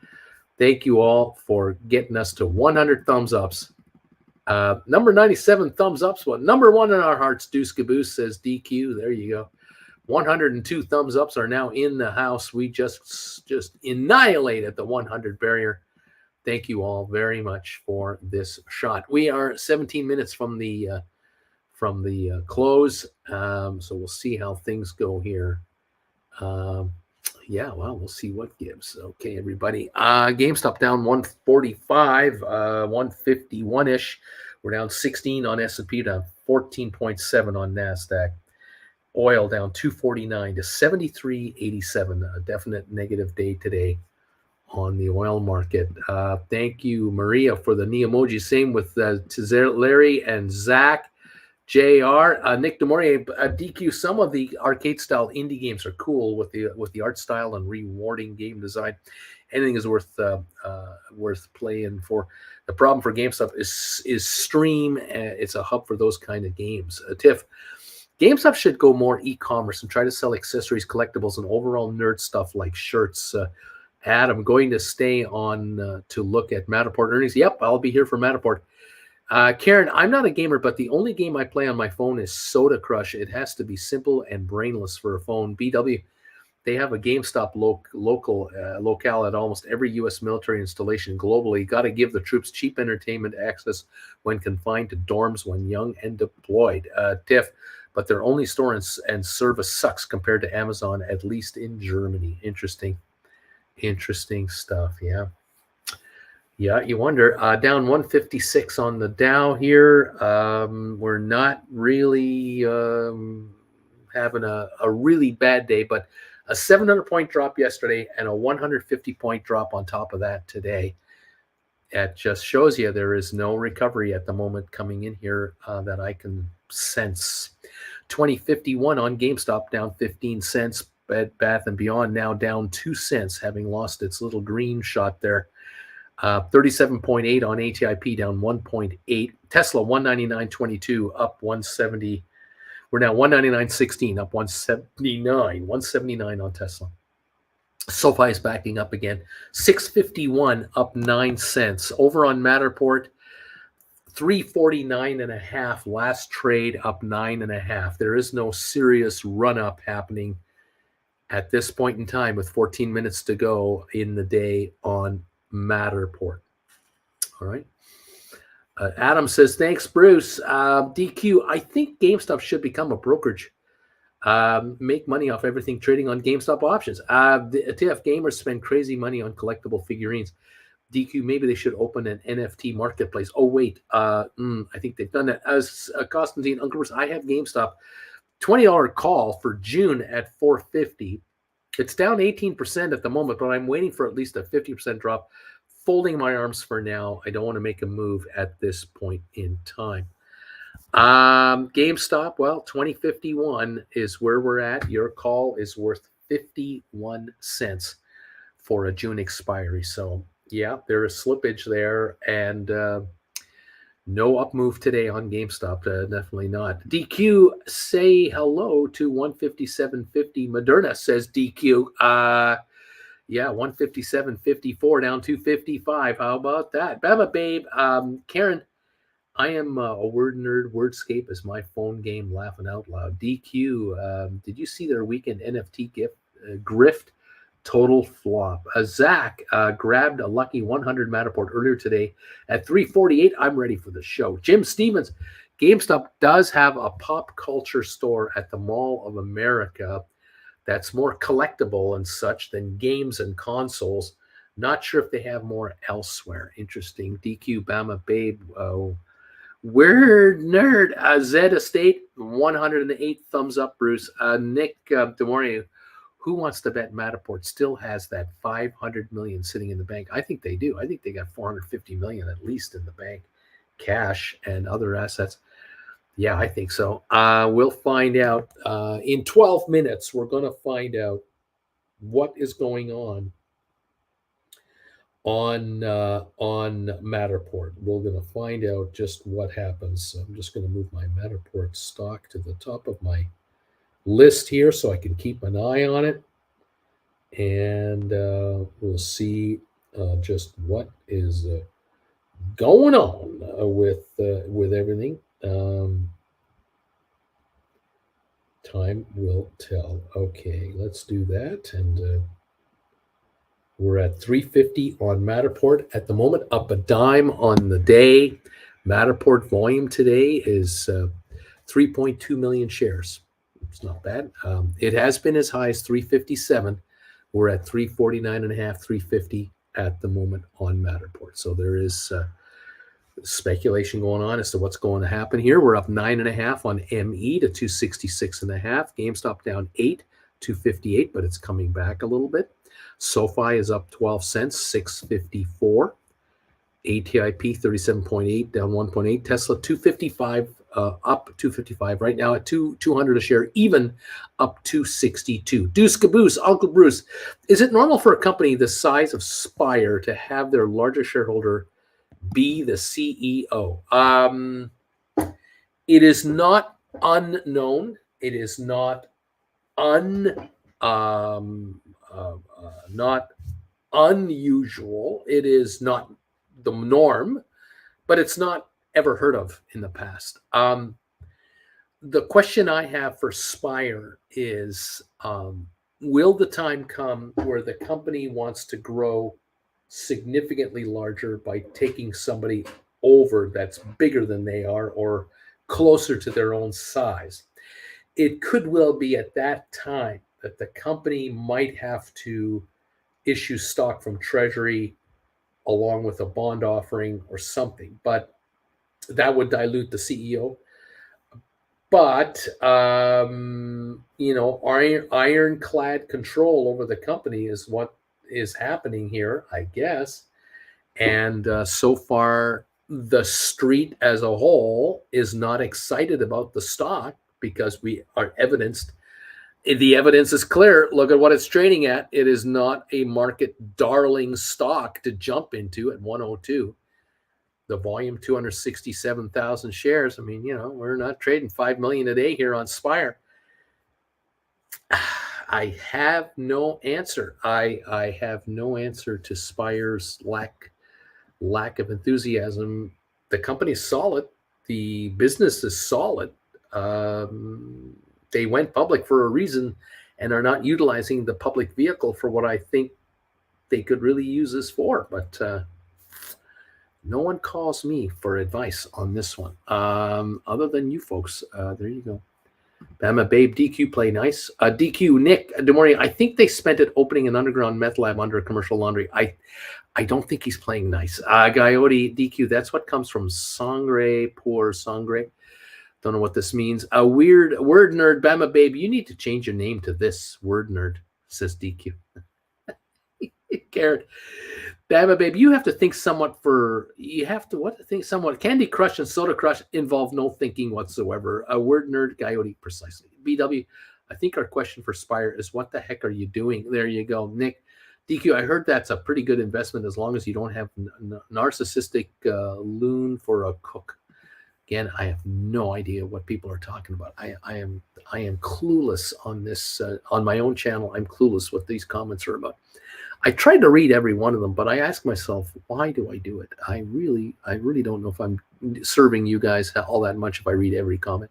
Thank you all for getting us to 100 thumbs ups. Number 97 thumbs ups. Well, number one in our hearts, Deuce Caboose, says DQ. There you go. 102 thumbs ups are now in the house. We just annihilated the 100 barrier. Thank you all very much for this shot. We are 17 minutes from the close, so we'll see how things go here. We'll see what gives. Okay, everybody. GameStop down 145, 151-ish. We're down 16 on S&P, down 14.7 on NASDAQ. Oil down 249 to 73.87. A definite negative day today on the oil market. Thank you, Maria, for the knee emoji. Same with Larry and Zach. JR, Nick DeMoria, DQ, some of the arcade-style indie games are cool with the art style and rewarding game design. Anything is worth playing for. The problem for GameStop is Stream. It's a hub for those kind of games. Tiff, GameStop should go more e-commerce and try to sell accessories, collectibles, and overall nerd stuff like shirts. Adam, going to stay on to look at Matterport earnings. Yep, I'll be here for Matterport. Karen, I'm not a gamer, but the only game I play on my phone is Soda Crush. It has to be simple and brainless for a phone. BW, they have a GameStop locale at almost every U.S. military installation globally. Got to give the troops cheap entertainment access when confined to dorms when young and deployed. Tiff, but their only store and service sucks compared to Amazon, at least in Germany. Interesting stuff, yeah. Yeah, you wonder. Down 156 on the Dow here. We're not really having a really bad day, but a 700-point drop yesterday and a 150-point drop on top of that today. It just shows you there is no recovery at the moment coming in here that I can sense. 2051 on GameStop, down 15 cents. Bed Bath & Beyond now down 2 cents, having lost its little green shot there. 37.8 on ATIP, down 1.8. Tesla 199.22, up 170. We're now 199.16, up 179. 179 on Tesla. SoFi is backing up again. 651, up 9 cents. Over on Matterport, 349.5. Last trade, up 9.5. There is no serious run-up happening at this point in time with 14 minutes to go in the day on Matterport. All right. Adam says, thanks, Bruce. DQ, I think GameStop should become a brokerage. Make money off everything trading on GameStop options. The TF gamers spend crazy money on collectible figurines. DQ, maybe they should open an NFT marketplace. Oh, wait. I think they've done that. As Constantine Unkelbers, I have GameStop. $20 call for June at $450. It's down 18% at the moment, but I'm waiting for at least a 50% drop. folding my arms for now. I don't want to make a move at this point in time. GameStop, well, 2051 is where we're at. Your call is worth 51 cents for a June expiry. So, yeah, there is slippage there, and no up move today on GameStop. Definitely not. DQ, say hello to 157.50. Moderna, says DQ. Yeah, 157.54 down 255. How about that? Bama Babe, Karen, I am a word nerd. Wordscape is my phone game, laughing out loud. DQ, did you see their weekend NFT gift grift? Total flop. Zach grabbed a lucky 100 Matterport earlier today at 3:48. I'm ready for the show. Jim Stevens, GameStop does have a pop culture store at the Mall of America that's more collectible and such than games and consoles. Not sure if they have more elsewhere. Interesting. DQ Bama Babe. Weird nerd. Zed Estate 108 thumbs up. Bruce. Nick Demore. Who wants to bet Matterport still has that 500 million sitting in the bank? I think they do. I think they got 450 million at least in the bank, cash and other assets. Yeah, I think so. We'll find out in 12 minutes. We're going to find out what is going on Matterport. We're going to find out just what happens. So I'm just going to move my Matterport stock to the top of my list here so I can keep an eye on it, and we'll see just what is going on with everything. Time will tell. Okay, let's do that, and we're at 350 on Matterport at the moment, up a dime on the day. Matterport volume today is 3.2 million shares. It's not bad. It has been as high as 357. We're at 349 and a half, 350 at the moment on Matterport. So there is speculation going on as to what's going to happen here. We're up 9.5 on ME to 266.5. GameStop down 8, 258, but it's coming back a little bit. SoFi is up 12 cents, 654. ATIP 37.8, down 1.8. Tesla 255, up 255 right now at 200 a share, even up 262. Deuce Caboose, Uncle Bruce, is it normal for a company the size of Spire to have their largest shareholder be the CEO? It is not unknown. It is not not unusual. It is not the norm, but it's not ever heard of in the past. The question I have for Spire is, will the time come where the company wants to grow significantly larger by taking somebody over that's bigger than they are or closer to their own size? It could well be at that time that the company might have to issue stock from Treasury along with a bond offering or something, but that would dilute the CEO. But ironclad control over the company is what is happening here, I guess. And so far, the street as a whole is not excited about the stock because we are evidenced. The evidence is clear. Look at what it's trading at. It is not a market darling stock to jump into at 102. The volume, 267,000 shares. I mean, we're not trading 5 million a day here on Spire. I have no answer. I have no answer to Spire's lack of enthusiasm. The company is solid. The business is solid. They went public for a reason and are not utilizing the public vehicle for what I think they could really use this for. But no one calls me for advice on this one, other than you folks. There you go. Bama Babe, DQ play nice. DQ Nick, good morning. I think they spent it opening an underground meth lab under a commercial laundry. I don't think he's playing nice. Coyote DQ, that's what comes from Sangre, poor Sangre. Don't know what this means. A weird word nerd, Bama Babe. You need to change your name to this word nerd, says DQ. Garrett, Bama babe, you have to think somewhat think somewhat. Candy Crush and Soda Crush involve no thinking whatsoever. A word nerd coyote, precisely. BW, I think our question for Spire is what the heck are you doing? There you go. Nick, DQ, I heard that's a pretty good investment as long as you don't have narcissistic loon for a cook. Again, I have no idea what people are talking about. I am clueless on this. On my own channel, I'm clueless what these comments are about. I tried to read every one of them, but I ask myself, why do I do it? I really don't know if I'm serving you guys all that much if I read every comment.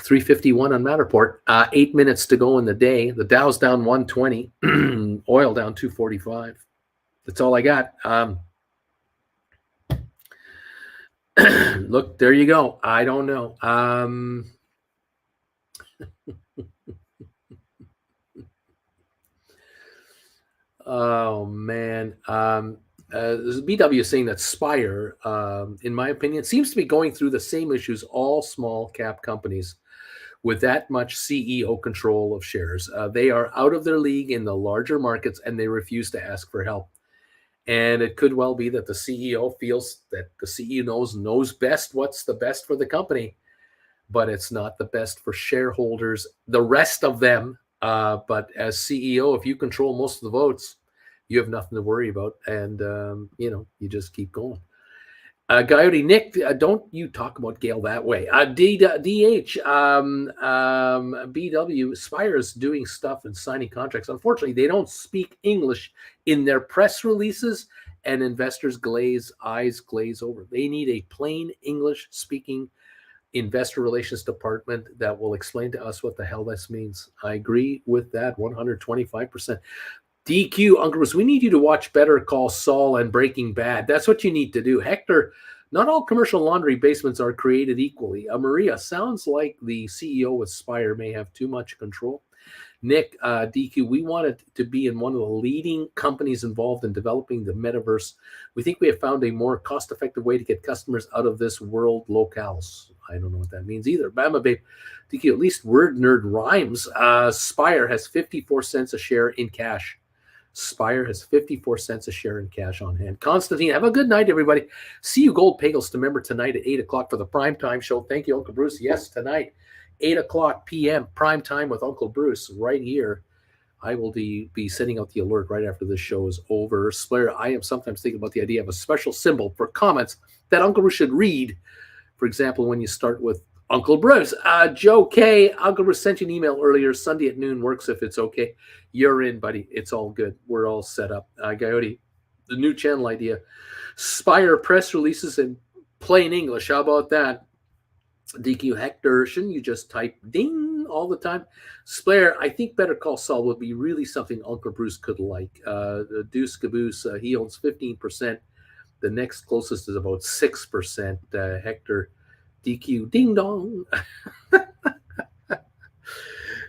351 on Matterport. 8 minutes to go in the day. The Dow's down 120. Oil down 245. That's all I got. Look, there you go. I don't know. Oh man. BW is saying that Spire, in my opinion, seems to be going through the same issues all small cap companies with that much CEO control of shares. They are out of their league in the larger markets and they refuse to ask for help. And it could well be that the CEO feels that the CEO knows best what's the best for the company, but it's not the best for shareholders, the rest of them. But as CEO, if you control most of the votes, you have nothing to worry about. And, you just keep going. Coyote Nick, don't you talk about Gale that way. DH, BW, Spire's doing stuff and signing contracts. Unfortunately, they don't speak English in their press releases, and investors' eyes glaze over. They need a plain English-speaking investor relations department that will explain to us what the hell this means. I agree with that 125%. DQ, Uncle Bruce, we need you to watch Better Call Saul and Breaking Bad. That's what you need to do. Hector, not all commercial laundry basements are created equally. Maria, sounds like the CEO with Spire may have too much control. Nick, DQ, we wanted to be in one of the leading companies involved in developing the metaverse. We think we have found a more cost-effective way to get customers out of this world locales. I don't know what that means either. Bama Babe, DQ, at least word nerd rhymes. Spire has 54 cents a share in cash. Spire has 54 cents a share in cash on hand. Constantine, have a good night, everybody. See you Gold Pagels to remember tonight at 8 o'clock for the primetime show. Thank you, Uncle Bruce. Yes, tonight, 8 o'clock p.m., prime time with Uncle Bruce right here. I will be sending out the alert right after this show is over. Slayer, I am sometimes thinking about the idea of a special symbol for comments that Uncle Bruce should read. For example, when you start with Uncle Bruce. Joe K. Uncle Bruce sent you an email earlier. Sunday at noon works if it's okay. You're in, buddy. It's all good. We're all set up. Coyote, the new channel idea. Spire press releases in plain English. How about that? DQ Hector, shouldn't you just type ding all the time? Splair, I think Better Call Saul would be really something Uncle Bruce could like. Deuce Caboose, he owns 15%. The next closest is about 6%. Hector, DQ, ding dong.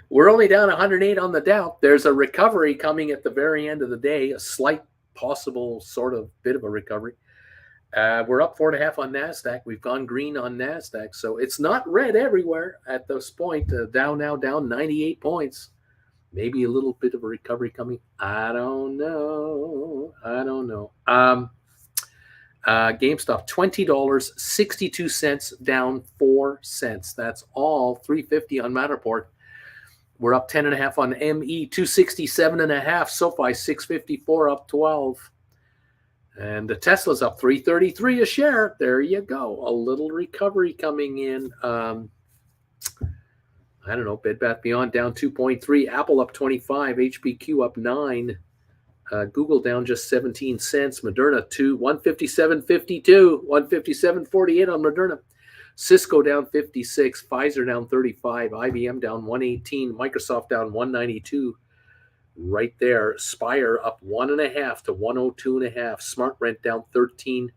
We're only down 108 on the Dow. There's a recovery coming at the very end of the day, a slight possible sort of bit of a recovery. We're up 4.5 on NASDAQ. We've gone green on NASDAQ. So it's not red everywhere at this point. Dow now down 98 points. Maybe a little bit of a recovery coming. I don't know. GameStop, $20.62, down 4 cents. That's all. 350 on Matterport. We're up 10.5 on ME, 267.5. SoFi, 654, up 12. And the Tesla's up 333 a share. There you go. A little recovery coming in. I don't know. Bed Bath Beyond down 2.3. Apple up 25. HPQ up 9. Google down just 17 cents. Moderna 157.52. 157.48 on Moderna. Cisco down 56. Pfizer down 35. IBM down 118. Microsoft down 192. Right there. Spire up 1.5 to 102.5. Smart Rent down 13.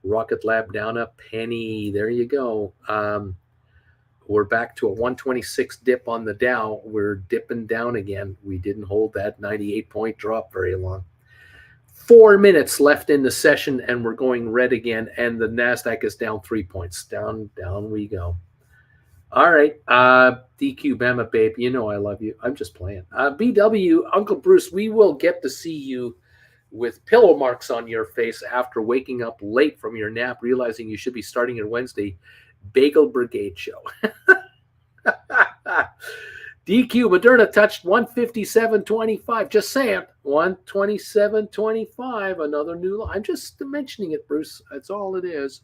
Rocket Lab down a penny. There you go. We're back to a 126 dip on the Dow. We're dipping down again. We didn't hold that 98-point drop very long. 4 minutes left in the session, and we're going red again, and the NASDAQ is down 3 points. Down we go. All right. DQ Bama Babe, you know I love you. I'm just playing. BW Uncle Bruce, we will get to see you with pillow marks on your face after waking up late from your nap, realizing you should be starting your Wednesday Bagel Brigade show. DQ Moderna touched 157.25. Just saying, 127.25. Another new. I'm just mentioning it, Bruce. That's all it is.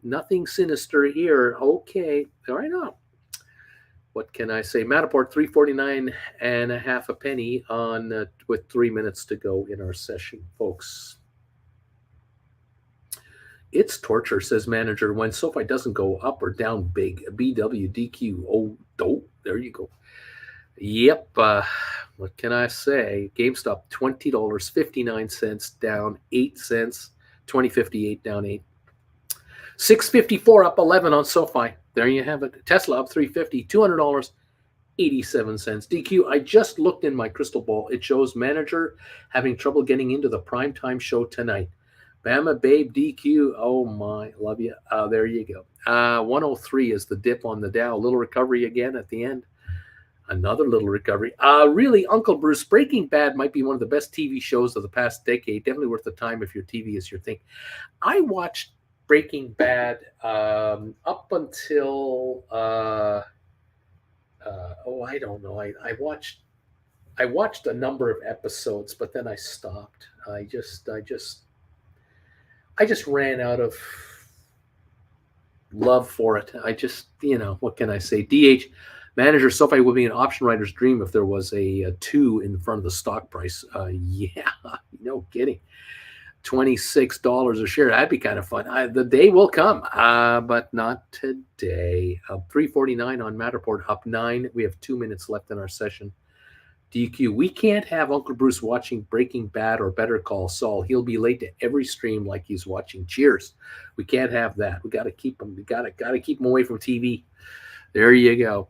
Nothing sinister here. Okay, all right on. What can I say? Matterport 349 and a half a penny on with 3 minutes to go in our session, folks. It's torture, says manager, when SoFi doesn't go up or down big. BWDQ. Oh, there you go. Yep. What can I say? GameStop $20.59 down 8 cents. 2058 down 8. 654 up 11 on SoFi. There you have it. Tesla up 350, $200, 87 cents. DQ, I just looked in my crystal ball. It shows manager having trouble getting into the primetime show tonight. Bama Babe DQ. Oh my, love you. There you go. 103 is the dip on the Dow. Little recovery again at the end. Another little recovery. Really, Uncle Bruce, Breaking Bad might be one of the best TV shows of the past decade. Definitely worth the time if your TV is your thing. I watched Breaking Bad up until I don't know. I watched a number of episodes, but then I stopped. I just ran out of love for it. I just, what can I say? DH manager SoFi would be an option writer's dream if there was a 2 in front of the stock price. Yeah, no kidding. $26 a share. That'd be kind of fun. The day will come, but not today. 349 on Matterport, up 9. We have 2 minutes left in our session. DQ, we can't have Uncle Bruce watching Breaking Bad or Better Call Saul. He'll be late to every stream like he's watching Cheers. We can't have that. We got to keep him. We got to keep him away from TV. There you go.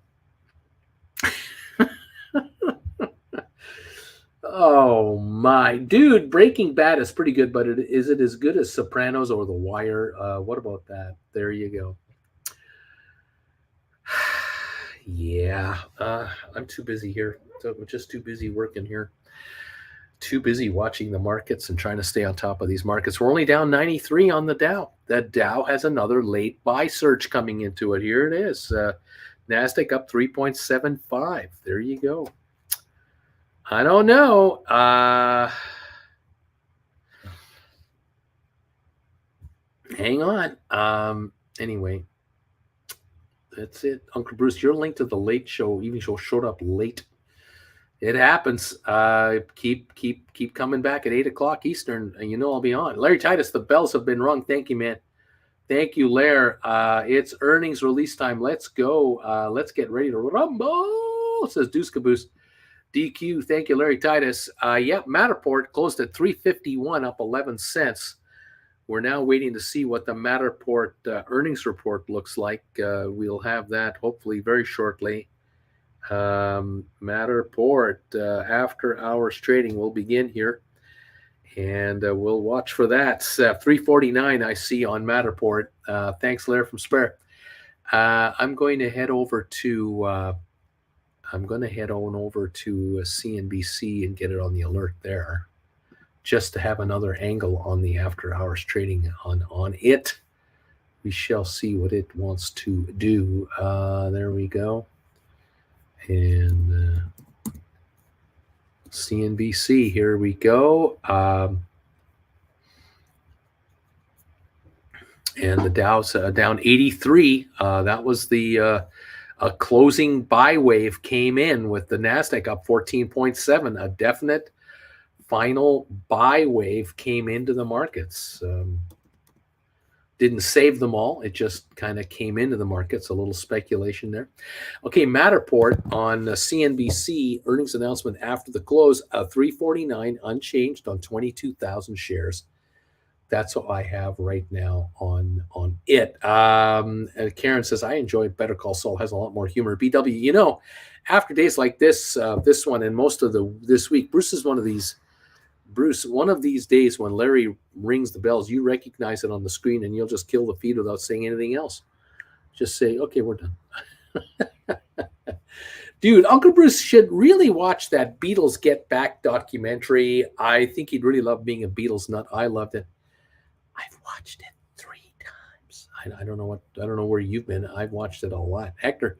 Oh my dude, Breaking Bad is pretty good, but is it as good as Sopranos or The Wire? What about that? There you go. Yeah, I'm too busy here. So I'm just too busy working here. Too busy watching the markets and trying to stay on top of these markets. We're only down 93 on the Dow. That Dow has another late buy surge coming into it. Here it is. NASDAQ up 3.75. There you go. I don't know. Hang on. Anyway, that's it. Uncle Bruce, your link to the late show, even show showed up late. It happens. Keep coming back at 8 o'clock Eastern, and I'll be on. Larry Titus, the bells have been rung. Thank you, man. Thank you, Lair. It's earnings release time. Let's go. Let's get ready to rumble, says Deuce Caboose. DQ, thank you, Larry Titus. Matterport closed at 351, up 11 cents. We're now waiting to see what the Matterport earnings report looks like. We'll have that hopefully very shortly. Matterport after hours trading will begin here, and we'll watch for that. 349 I see on Matterport. Thanks, Larry from Spare. I'm going to head over to CNBC and get it on the alert there, just to have another angle on the after hours trading on it. We shall see what it wants to do. There we go. And CNBC, here we go. And the Dow's down 83. That was the a closing buy wave came in with the NASDAQ up 14.7. A definite final buy wave came into the markets. Didn't save them all. It just kind of came into the markets. A little speculation there. Okay, Matterport on CNBC earnings announcement after the close of 349 unchanged on 22,000 shares. That's what I have right now on it. Karen says, I enjoy Better Call Saul. Has a lot more humor. BW, after days like this, this one and most of this week, Bruce, one of these days when Larry rings the bells, you recognize it on the screen and you'll just kill the feed without saying anything else. Just say, okay, we're done. Dude, Uncle Bruce should really watch that Beatles Get Back documentary. I think he'd really love being a Beatles nut. I loved it. I've watched it 3 times. I don't know where you've been. I've watched it a lot. Hector,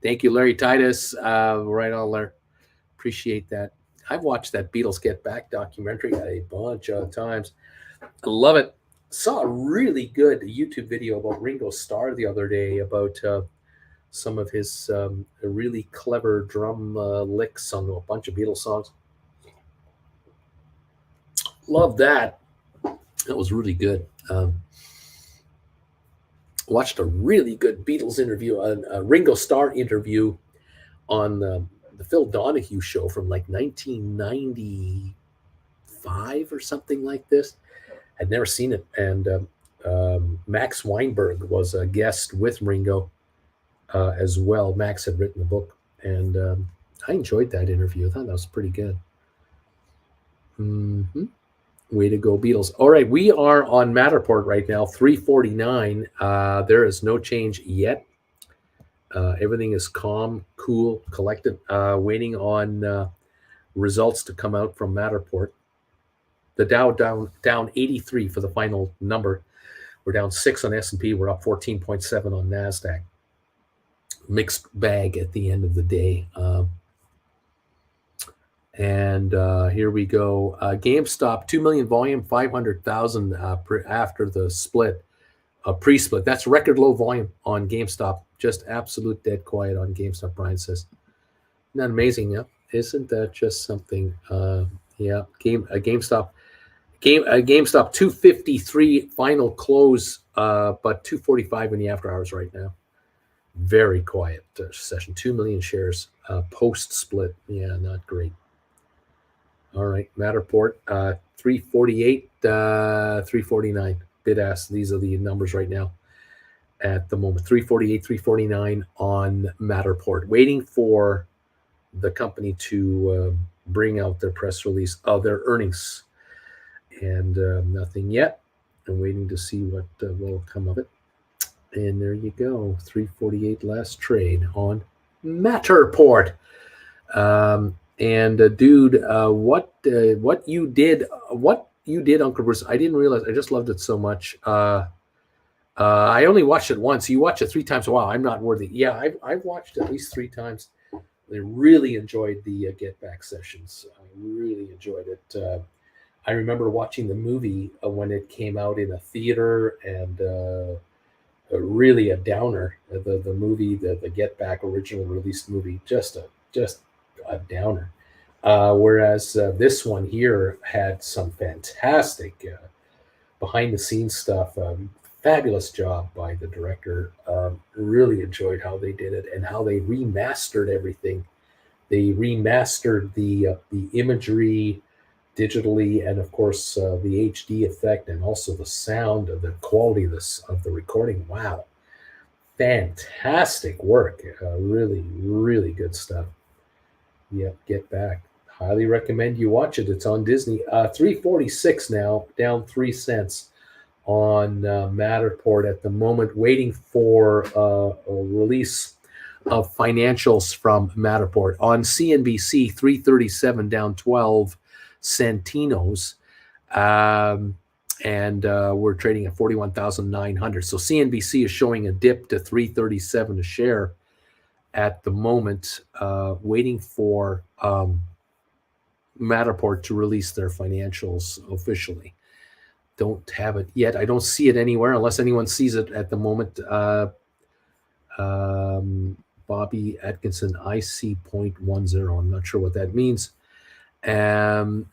thank you, Larry Titus. Right on there. Appreciate that. I've watched that Beatles Get Back documentary a bunch of times. I love it. Saw a really good YouTube video about Ringo Starr the other day about some of his really clever drum licks on a bunch of Beatles songs. Love that. That was really good. Watched a really good Beatles interview, a Ringo Starr interview on the Phil Donahue show from like 1995 or something like this. I'd never seen it. And Max Weinberg was a guest with Ringo as well. Max had written the book, and I enjoyed that interview. I thought that was pretty good. Mm-hmm. Way to go, Beatles. All right, we are on Matterport right now, 349. There is no change yet. Everything is calm, cool, collected, waiting on results to come out from Matterport. The Dow down 83 for the final number. We're down 6 on S&P. We're up 14.7 on NASDAQ. Mixed bag at the end of the day. And here we go. GameStop, 2 million volume, 500,000 after the split, pre-split. That's record low volume on GameStop. Just absolute dead quiet on GameStop, Brian says. Isn't that amazing? Yeah. Isn't that just something? Yeah. GameStop 253 final close, but 245 in the after hours right now. Very quiet session. 2 million shares post-split. Yeah, not great. All right, Matterport, 348, 349. Bid-ask, these are the numbers right now at the moment. 348, 349 on Matterport. Waiting for the company to bring out their press release of their earnings. And nothing yet. I'm waiting to see what will come of it. And there you go, 348 last trade on Matterport. And dude, what you did, Uncle Bruce, I didn't realize. I just loved it so much. I only watched it once. You watched it 3 times. Wow, I'm not worthy. Yeah, I've watched it at least 3 times. I really enjoyed the Get Back sessions. I really enjoyed it. I remember watching the movie when it came out in a theater, and really a downer. The movie, the Get Back original released movie, just a downer. Whereas this one here had some fantastic behind the scenes stuff. Fabulous job by the director. Really enjoyed how they did it and how they remastered everything. They remastered the imagery digitally, and of course the HD effect, and also the sound, of the quality of the recording. Wow, fantastic work. Really, really good stuff. Yep, Get Back. Highly recommend you watch it. It's on Disney. 346 now, down 3 cents on Matterport at the moment, waiting for a release of financials from Matterport. On CNBC, 337 down 12 centinos. And we're trading at 41,900. So CNBC is showing a dip to 337 a share at the moment, waiting for Matterport to release their financials officially. Don't have it yet. I don't see it anywhere unless anyone sees it at the moment. Bobby Atkinson, IC 0.10. I'm not sure what that means.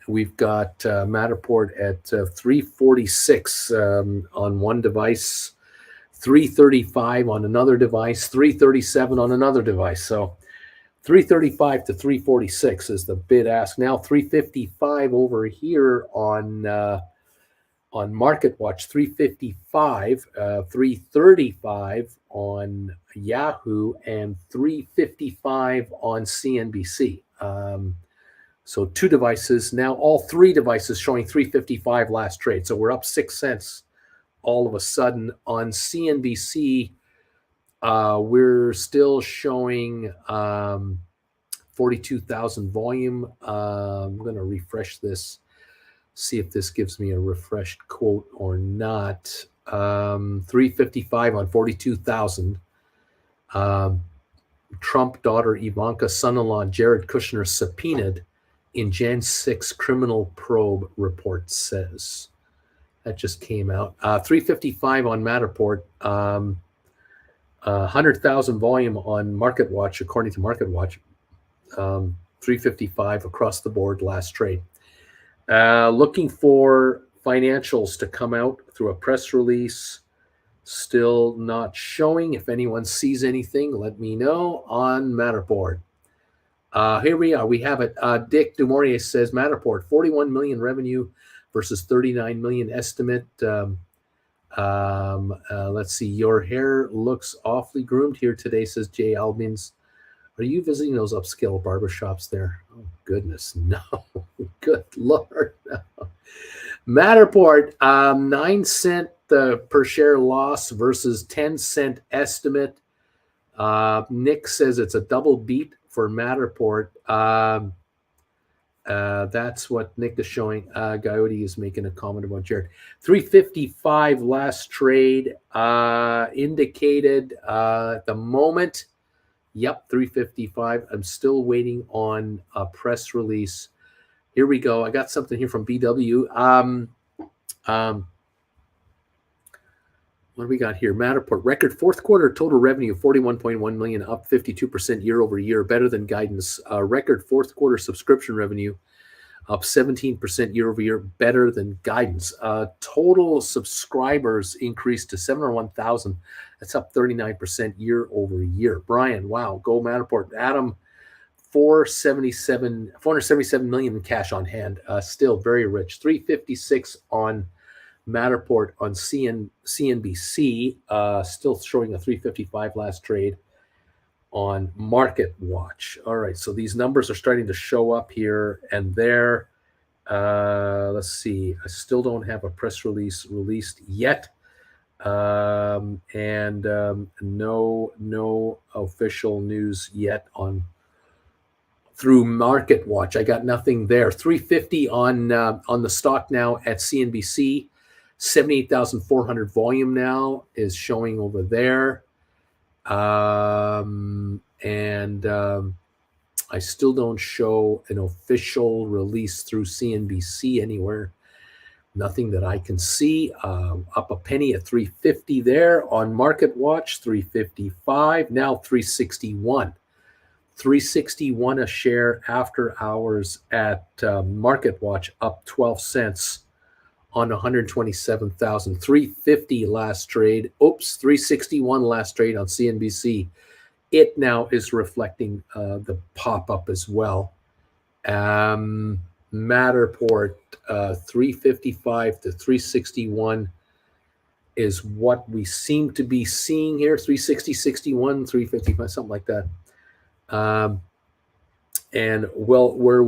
We've got Matterport at 346 on one device, 335 on another device, 337 on another device. So 335 to 346 is the bid ask. Now 355 over here on MarketWatch, 355, 335 on Yahoo, and 355 on CNBC. So 2 devices. Now all 3 devices showing 355 last trade. So we're up 6 cents all of a sudden. On CNBC, We're still showing 42,000 volume. I'm going to refresh this, see if this gives me a refreshed quote or not. 355 on 42,000. Trump daughter Ivanka, son-in-law Jared Kushner subpoenaed in Jan 6 criminal probe report says. That just came out. 355 on Matterport. 100,000 volume on MarketWatch, according to MarketWatch. 355 across the board last trade. Looking for financials to come out through a press release. Still not showing. If anyone sees anything, let me know on Matterport. Here we are. We have it. Dick Dumouriez says Matterport, 41 million revenue versus 39 million estimate. Let's see. Your hair looks awfully groomed here today, says Jay Albins. Are you visiting those upscale barbershops there? Oh, goodness, no. Good Lord, no. Matterport, 9-cent per share loss versus 10-cent estimate. Nick says it's a double beat for Matterport. That's what Nick is showing. Coyote is making a comment about Jared. 355 last trade indicated at the moment. Yep, 355. I'm still waiting on a press release. Here we go. I got something here from BW. What do we got here? Matterport record fourth quarter total revenue 41.1 million, up 52% year over year, better than guidance. Record fourth quarter subscription revenue up 17% year over year, better than guidance. Total subscribers increased to 701,000. That's up 39% year over year. Brian, wow, go Matterport. Adam, 477 million in cash on hand. Still very rich. 356 on Matterport on CNBC. Still showing a 355 last trade on MarketWatch. All right, so these numbers are starting to show up here and there. Let's see. I still don't have a press release released yet. No official news yet on through MarketWatch. I got nothing there. 350 on the stock now at CNBC. 78,400 volume now is showing over there. I still don't show an official release through CNBC anywhere. Nothing that I can see. Up a penny at 350 there on MarketWatch, 355, now 361. 361 a share after hours at MarketWatch, up 12 cents on 127,000. 350 last trade. Oops, 361 last trade on CNBC. It now is reflecting the pop-up as well. Matterport, 355 to 361 is what we seem to be seeing here. 360, 61, 355, something like that. And well, we're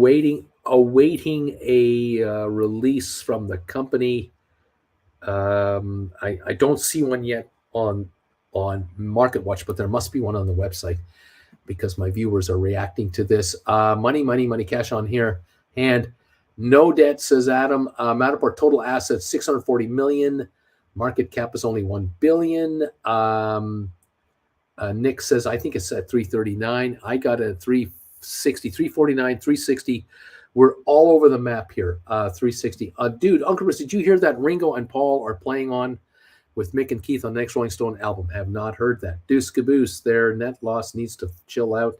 awaiting a release from the company. I don't see one yet on MarketWatch, but there must be one on the website because my viewers are reacting to this. Money, cash on here. And no debt, says Adam. Matterport total assets, 640 million. Market cap is only 1 billion. Nick says, I think it's at 339. I got it at 360, 349, 360. We're all over the map here. 360. Dude, Uncle Bruce, did you hear that Ringo and Paul are playing on with Mick and Keith on the next Rolling Stone album? Have not heard that. Deuce Caboose, their net loss needs to chill out.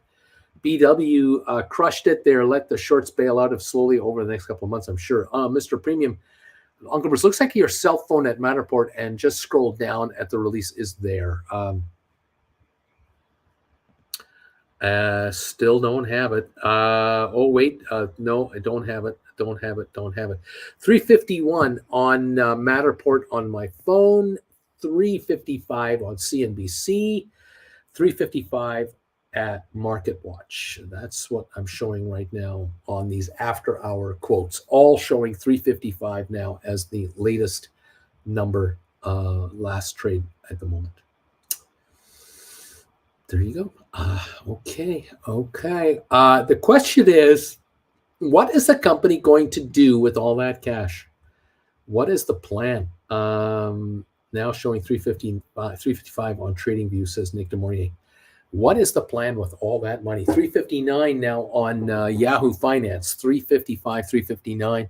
BW crushed it there. Let the shorts bail out of slowly over the next couple of months, I'm sure. Mr. Premium, Uncle Bruce, looks like your cell phone at Matterport and just scroll down at the release is there. Still don't have it. No, I don't have it. Don't have it. 351 on Matterport on my phone, 355 on CNBC, 355 at MarketWatch. That's what I'm showing right now on these after-hour quotes, all showing 355 now as the latest number last trade at the moment. There you go. Okay. The question is, what is the company going to do with all that cash? What is the plan? Now showing 355 on TradingView, says Nick Demornier. What is the plan with all that money? 359 now on Yahoo Finance, 355, 359.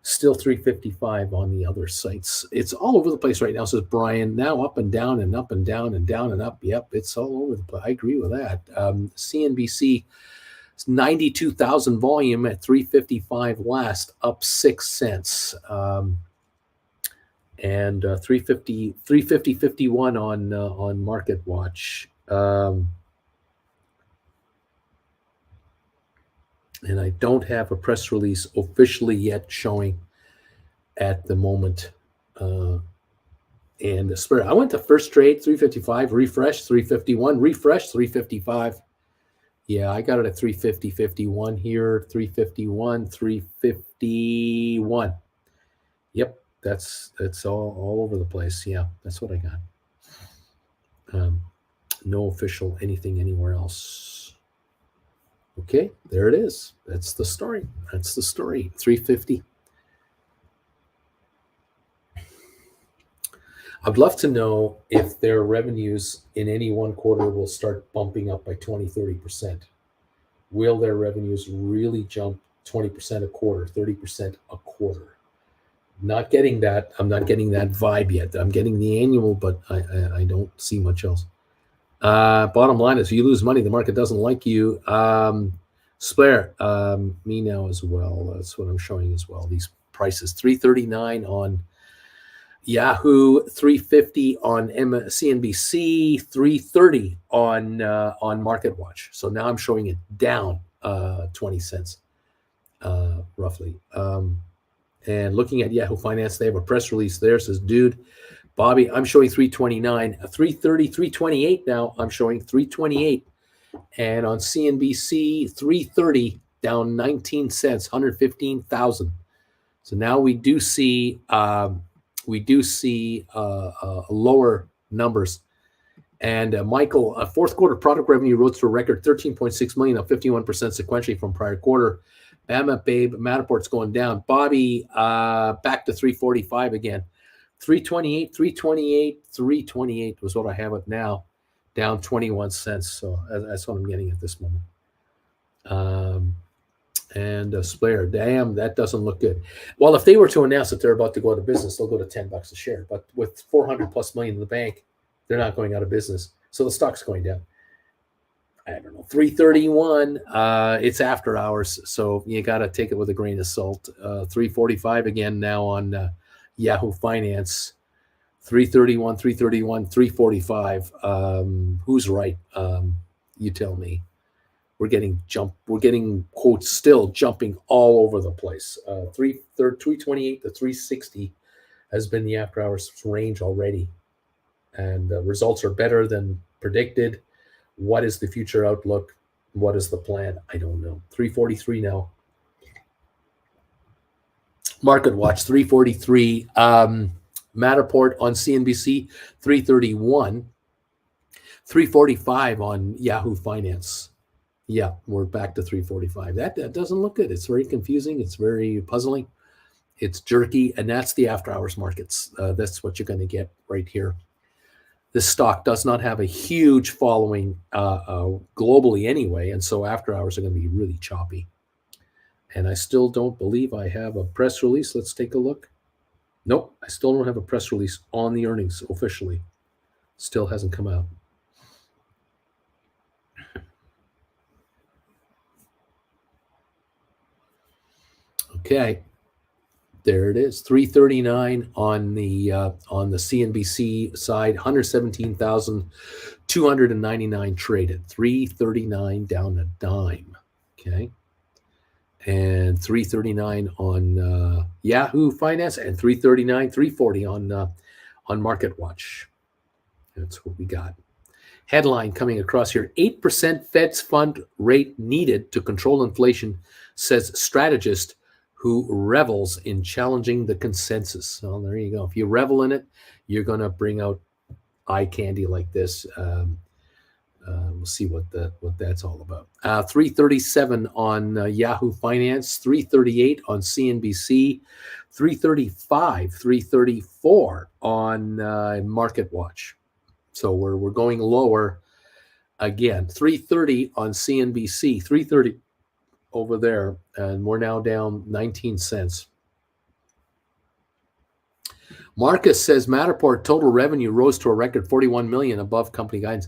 Still 355 on the other sites. It's all over the place right now, says Brian. Now up and down and up and down and down and up. Yep, it's all over the place. I agree with that. CNBC, 92,000 volume at 355 last, up 6 cents. And 350.51 on Market Watch. And I don't have a press release officially yet showing at the moment. And the Spirit, I went to first trade 355, refresh 351, refresh 355. Yeah, I got it at 350.51 here, 351, 351. Yep, that's all over the place. Yeah, that's what I got. No official anything anywhere else. Okay, there it is. That's the story. 350. I'd love to know if their revenues in any one quarter will start bumping up by 20, 30%. Will their revenues really jump 20% a quarter, 30% a quarter? Not getting that. I'm not getting that vibe yet. I'm getting the annual, but I don't see much else. Bottom line is, if you lose money, the market doesn't like you. Splair, me now as well. That's what I'm showing as well. These prices, 339 on Yahoo, 350 on CNBC, 330 on Market Watch. So now I'm showing it down 20 cents, roughly. And looking at Yahoo Finance, they have a press release there. Says, dude, Bobby, I'm showing 329, 330, 328 now. I'm showing 328. And on CNBC, 330, down 19 cents, 115,000. So now we do see lower numbers. And Michael, fourth quarter product revenue rose to a record 13.6 million, up 51% sequentially from prior quarter. Bama Babe, Matterport's going down. Bobby, back to 345 again. 328 was what I have it now, down 21 cents. So that's what I'm getting at this moment. And Splair, damn, that doesn't look good. Well, if they were to announce that they're about to go out of business, they'll go to $10 a share. But with 400 plus million in the bank, they're not going out of business. So the stock's going down. I don't know, 331. It's after hours, so you got to take it with a grain of salt. 345 again now on Yahoo Finance. 331, 345. Who's right? You tell me. We're getting quotes still jumping all over the place. 328 to 360 has been the after hours range already, and results are better than predicted. What is the future outlook? What is the plan? I don't know. 343 now. Market Watch 343. Matterport on CNBC 331. 345 on Yahoo Finance. Yeah, we're back to 345. That doesn't look good. It's very confusing. It's very puzzling. It's jerky, and that's the after hours markets. That's what you're going to get right here. This stock does not have a huge following globally anyway, and so after hours are going to be really choppy. And I still don't believe I have a press release. Let's take a look. Nope, I still don't have a press release on the earnings officially. Still hasn't come out. Okay, there it is. 339 on the CNBC side. 117,299 traded. 339 down a dime. Okay, and 339 on Yahoo Finance, and 340 on Market Watch. That's what we got. Headline coming across here: 8% Fed's fund rate needed to control inflation, says strategist who revels in challenging the consensus. Well, there you go. If you revel in it, you're going to bring out eye candy like this. We'll see what that's all about. 337 on Yahoo Finance, 338 on CNBC, 335, 334 on Market Watch. So we're going lower again. 330 on CNBC, 330 over there, and we're now down 19 cents. Marcus says Matterport total revenue rose to a record 41 million above company guidance.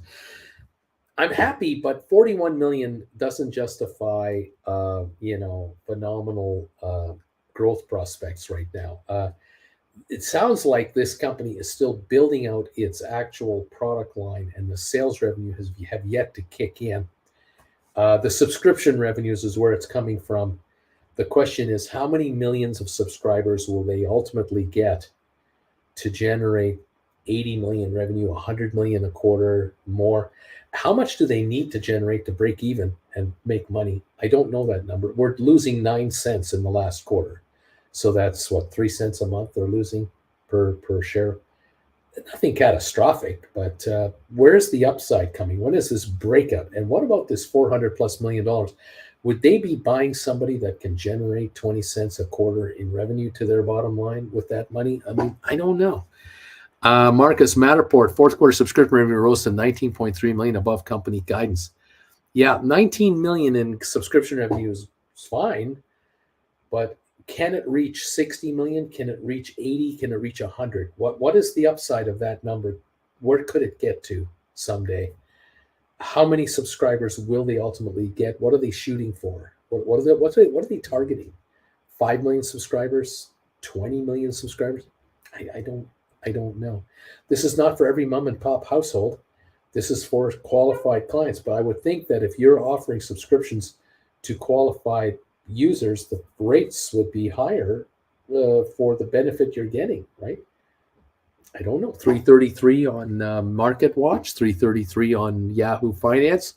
I'm happy, but 41 million doesn't justify, phenomenal growth prospects right now. It sounds like this company is still building out its actual product line, and the sales revenue have yet to kick in. The subscription revenues is where it's coming from. The question is, how many millions of subscribers will they ultimately get to generate 80 million revenue, 100 million a quarter, more? How much do they need to generate to break even and make money? I don't know that number. We're losing 9 cents in the last quarter. So that's 3 cents a month they're losing per share. Nothing catastrophic, but where's the upside coming? When is this breakout? And what about this $400+ million? Would they be buying somebody that can generate 20 cents a quarter in revenue to their bottom line with that money? I mean, I don't know. Marcus, Matterport, fourth quarter subscription revenue rose to 19.3 million above company guidance. Yeah, 19 million in subscription revenue is fine, but can it reach 60 million? Can it reach 80? Can it reach 100? What is the upside of that number? Where could it get to someday? How many subscribers will they ultimately get? What are they shooting for? What are they targeting? 5 million subscribers? 20 million subscribers? I don't know. This is not for every mom and pop household. This is for qualified clients. But I would think that if you're offering subscriptions to qualified users, the rates would be higher for the benefit you're getting, right? I don't know. 333 on Market Watch, 333 on Yahoo Finance,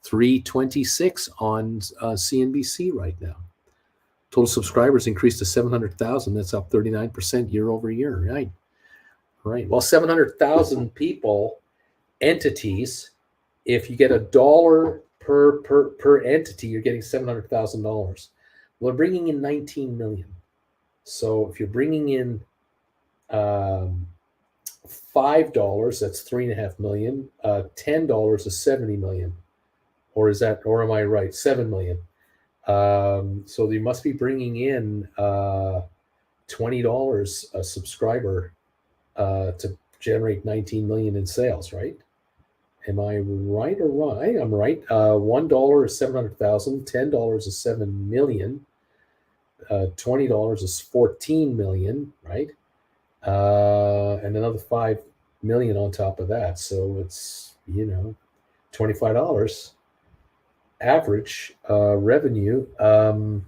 326 on CNBC right now. Total subscribers increased to 700,000. That's up 39% year over year, right? Right. Well, 700,000 people, entities, if you get $1 per entity, you're getting $700,000. We're bringing in 19 million. So if you're bringing in $5, that's 3.5 million. $10 is 70 million. Or am I right? 7 million. So you must be bringing in $20 a subscriber to generate 19 million in sales, right? Am I right or wrong? I think I'm right. $1 is 700,000. $10 is 7 million. $20 is 14 million, right? And another 5 million on top of that. So it's $25 average revenue. How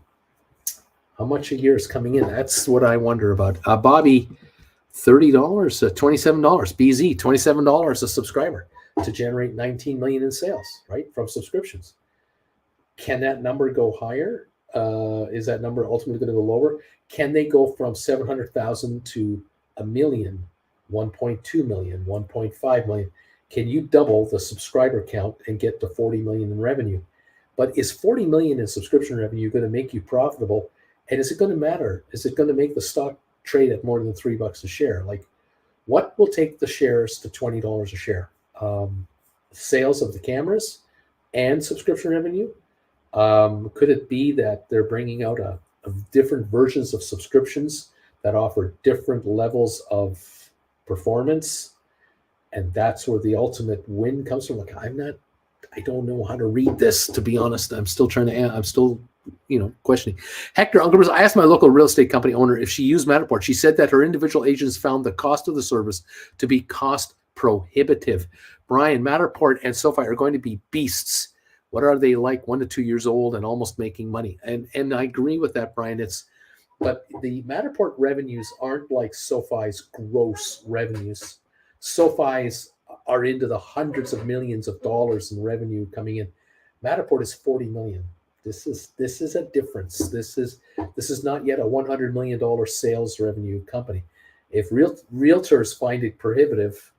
much a year is coming in? That's what I wonder about. Bobby, $30, $27. BZ, $27 a subscriber to generate 19 million in sales, right, from subscriptions. Can that number go higher? Is that number ultimately going to go lower? Can they go from 700,000 to a million, 1.2 million, 1.5 million? Can you double the subscriber count and get to 40 million in revenue? But is 40 million in subscription revenue going to make you profitable? And is it going to matter? Is it going to make the stock trade at more than $3 a share? Like, what will take the shares to $20 a share? Sales of the cameras and subscription revenue? Could it be that they're bringing out different versions of subscriptions that offer different levels of performance, and that's where the ultimate win comes from? Like, I don't know how to read this, to be honest. I'm still questioning. Hector, Uncle Bruce, I asked my local real estate company owner if she used Matterport. She said that her individual agents found the cost of the service to be cost prohibitive. Brian, Matterport and SoFi are going to be beasts. What are they like? 1 to 2 years old and almost making money. And I agree with that, Brian. But the Matterport revenues aren't like SoFi's gross revenues. SoFi's are into the hundreds of millions of dollars in revenue coming in. Matterport is 40 million. This is a difference. This is not yet a $100 million sales revenue company. If realtors find it prohibitive,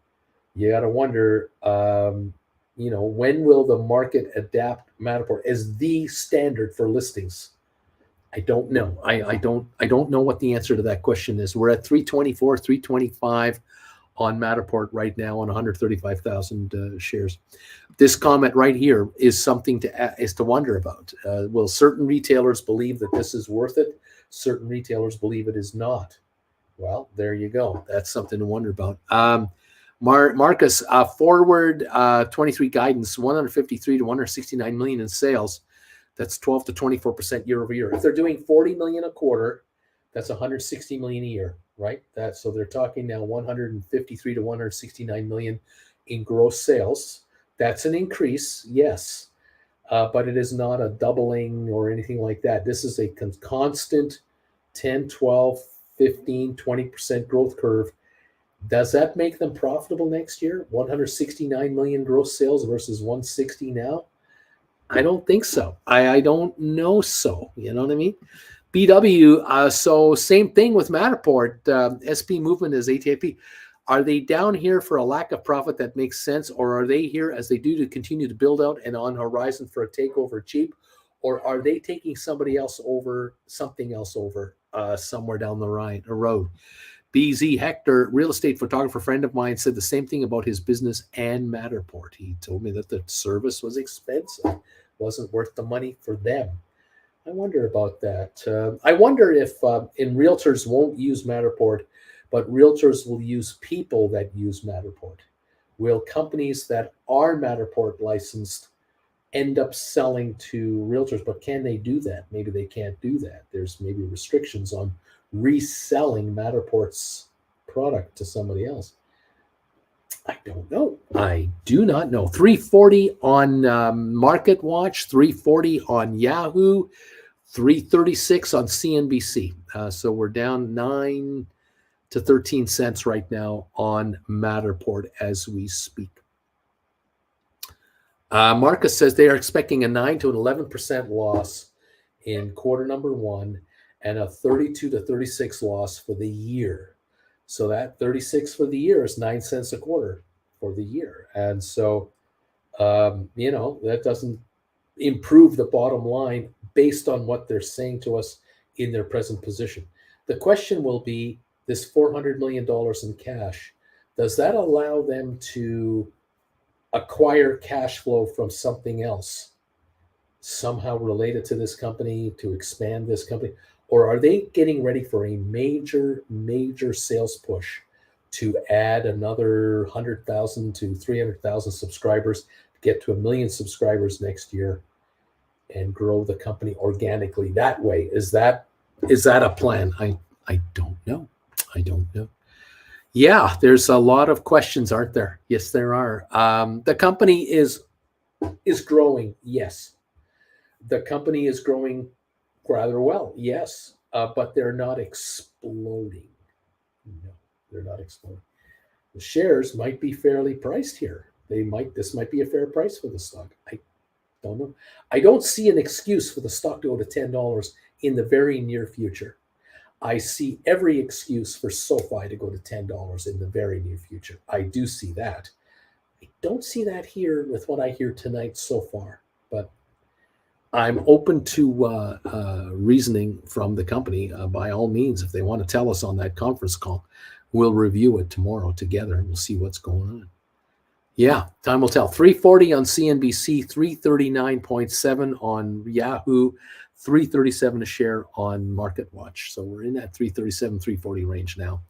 you got to wonder, when will the market adapt Matterport as the standard for listings? I don't know. I don't know what the answer to that question is. We're at 324, 325 on Matterport right now on 135,000 shares. This comment right here is something to wonder about. Will certain retailers believe that this is worth it? Certain retailers believe it is not. Well, there you go. That's something to wonder about. Marcus, forward 23 guidance, 153 to 169 million in sales. That's 12 to 24% year over year. If they're doing 40 million a quarter, that's 160 million a year, right? So they're talking now 153 to 169 million in gross sales. That's an increase, yes, but it is not a doubling or anything like that. This is a constant 10, 12, 15, 20% growth curve. Does that make them profitable next year? 169 million gross sales versus 160 now? I don't think so. I don't know so. You know what I mean? BW, so same thing with Matterport. SP movement is ATIP. Are they down here for a lack of profit that makes sense, or are they here as they do to continue to build out and on horizon for a takeover cheap, or are they taking something else over somewhere down the road? BZ Hector, real estate photographer friend of mine, said the same thing about his business and Matterport. He told me that the service was expensive, wasn't worth the money for them. I wonder about that. I wonder if in realtors won't use Matterport, but realtors will use people that use Matterport. Will companies that are Matterport licensed end up selling to realtors? But can they do that? Maybe they can't do that. There's maybe restrictions on reselling Matterport's product to somebody else. I don't know. I do not know. 340 on Market Watch, 340 on Yahoo, 336 on CNBC. So we're down 9 to 13 cents right now on Matterport as we speak. Marcus says they are expecting a 9 to an 11% loss in quarter number one and a 32 to 36 loss for the year. So that 36 for the year is 9 cents a quarter for the year. And so, that doesn't improve the bottom line based on what they're saying to us in their present position. The question will be this $400 million in cash. Does that allow them to acquire cash flow from something else, somehow related to this company, to expand this company? Or are they getting ready for a major, major sales push to add another 100,000 to 300,000 subscribers, to get to 1 million subscribers next year and grow the company organically that way? Is that a plan? I don't know. I don't know. Yeah, there's a lot of questions, aren't there? Yes, there are. The company is growing. Yes. The company is growing rather well. Yes. But they're not exploding. No, they're not exploding. The shares might be fairly priced here. This might be a fair price for the stock. I don't know. I don't see an excuse for the stock to go to $10 in the very near future. I see every excuse for SoFi to go to $10 in the very near future. I do see that. I don't see that here with what I hear tonight so far, but I'm open to reasoning from the company. By all means, if they want to tell us on that conference call, we'll review it tomorrow together and we'll see what's going on. Yeah, time will tell. 340 on CNBC, 339.7 on Yahoo, 337 a share on Market Watch. So we're in that 337, 340 range now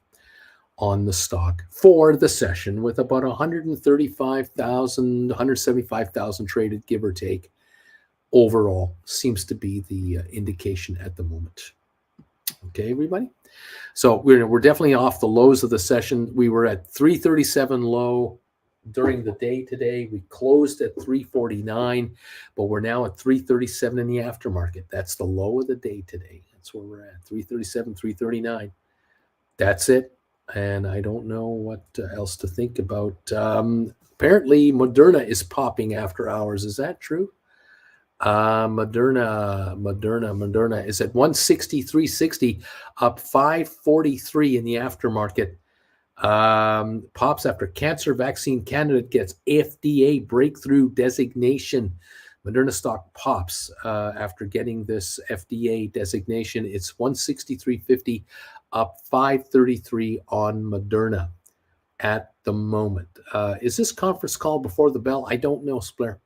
on the stock for the session, with about 135,000, 175,000 traded, give or take. Overall, seems to be the indication at the moment. Okay, everybody? So we're definitely off the lows of the session. We were at 337 low during the day today. We closed at 349, but we're now at 337 in the aftermarket. That's the low of the day today. That's where we're at, 337, 339. That's it. And I don't know what else to think about. Apparently, Moderna is popping after hours. Is that true? Moderna is at 160, 360, up 543 in the aftermarket. Pops after cancer vaccine candidate gets FDA breakthrough designation. Moderna stock pops after getting this FDA designation. It's 163.50, up 533 on Moderna at the moment. Is this conference call before the bell? I don't know, Splair.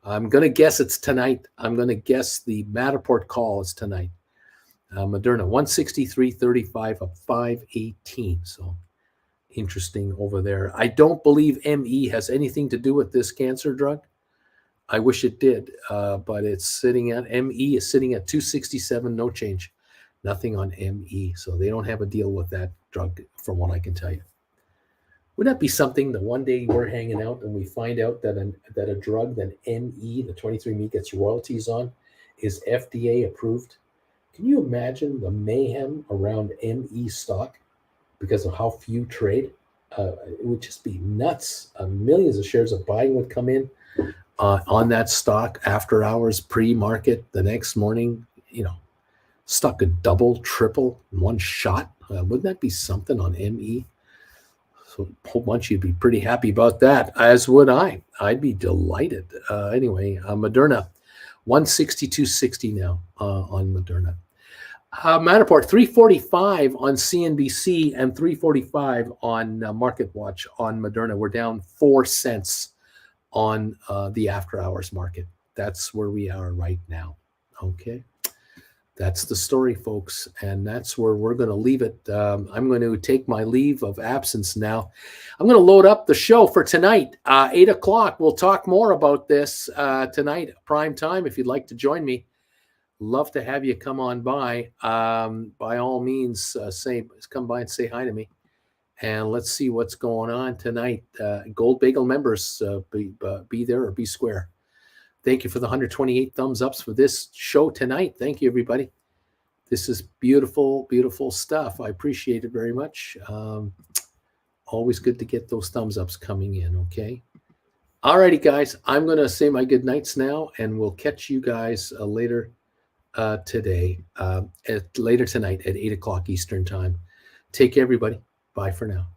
I'm going to guess it's tonight. I'm going to guess the Matterport call is tonight. Moderna 163.35, up 518. So interesting over there. I don't believe ME has anything to do with this cancer drug. I wish it did, but it's sitting at ME is sitting at 267, no change, nothing on ME. So they don't have a deal with that drug, from what I can tell you. Would that be something that one day we're hanging out and we find out that a drug that ME, the 23andMe gets royalties on, is FDA approved? Can you imagine the mayhem around ME stock because of how few trade? It would just be nuts. Millions of shares of buying would come in on that stock after hours, pre-market, the next morning. Stock could double, triple in one shot. Wouldn't that be something on ME? So a whole bunch, you'd be pretty happy about that, as would I. I'd be delighted. Anyway, Moderna, 162.60 now on Moderna. Matterport, 345 on CNBC and 345 on Market Watch on Moderna. We're down 4 cents on the after hours market. That's where we are right now. Okay. That's the story, folks, and that's where we're going to leave it. I'm going to take my leave of absence now. I'm going to load up the show for tonight, 8 o'clock. We'll talk more about this tonight, prime time. If you'd like to join me, love to have you come on by. By all means, come by and say hi to me, and let's see what's going on tonight. Gold Bagel members, be there or be square. Thank you for the 128 thumbs ups for this show tonight. Thank you, everybody. This is beautiful, beautiful stuff. I appreciate it very much. Always good to get those thumbs ups coming in, okay? All righty, guys. I'm going to say my good nights now, and we'll catch you guys later today, later tonight at 8 o'clock Eastern time. Take care, everybody. Bye for now.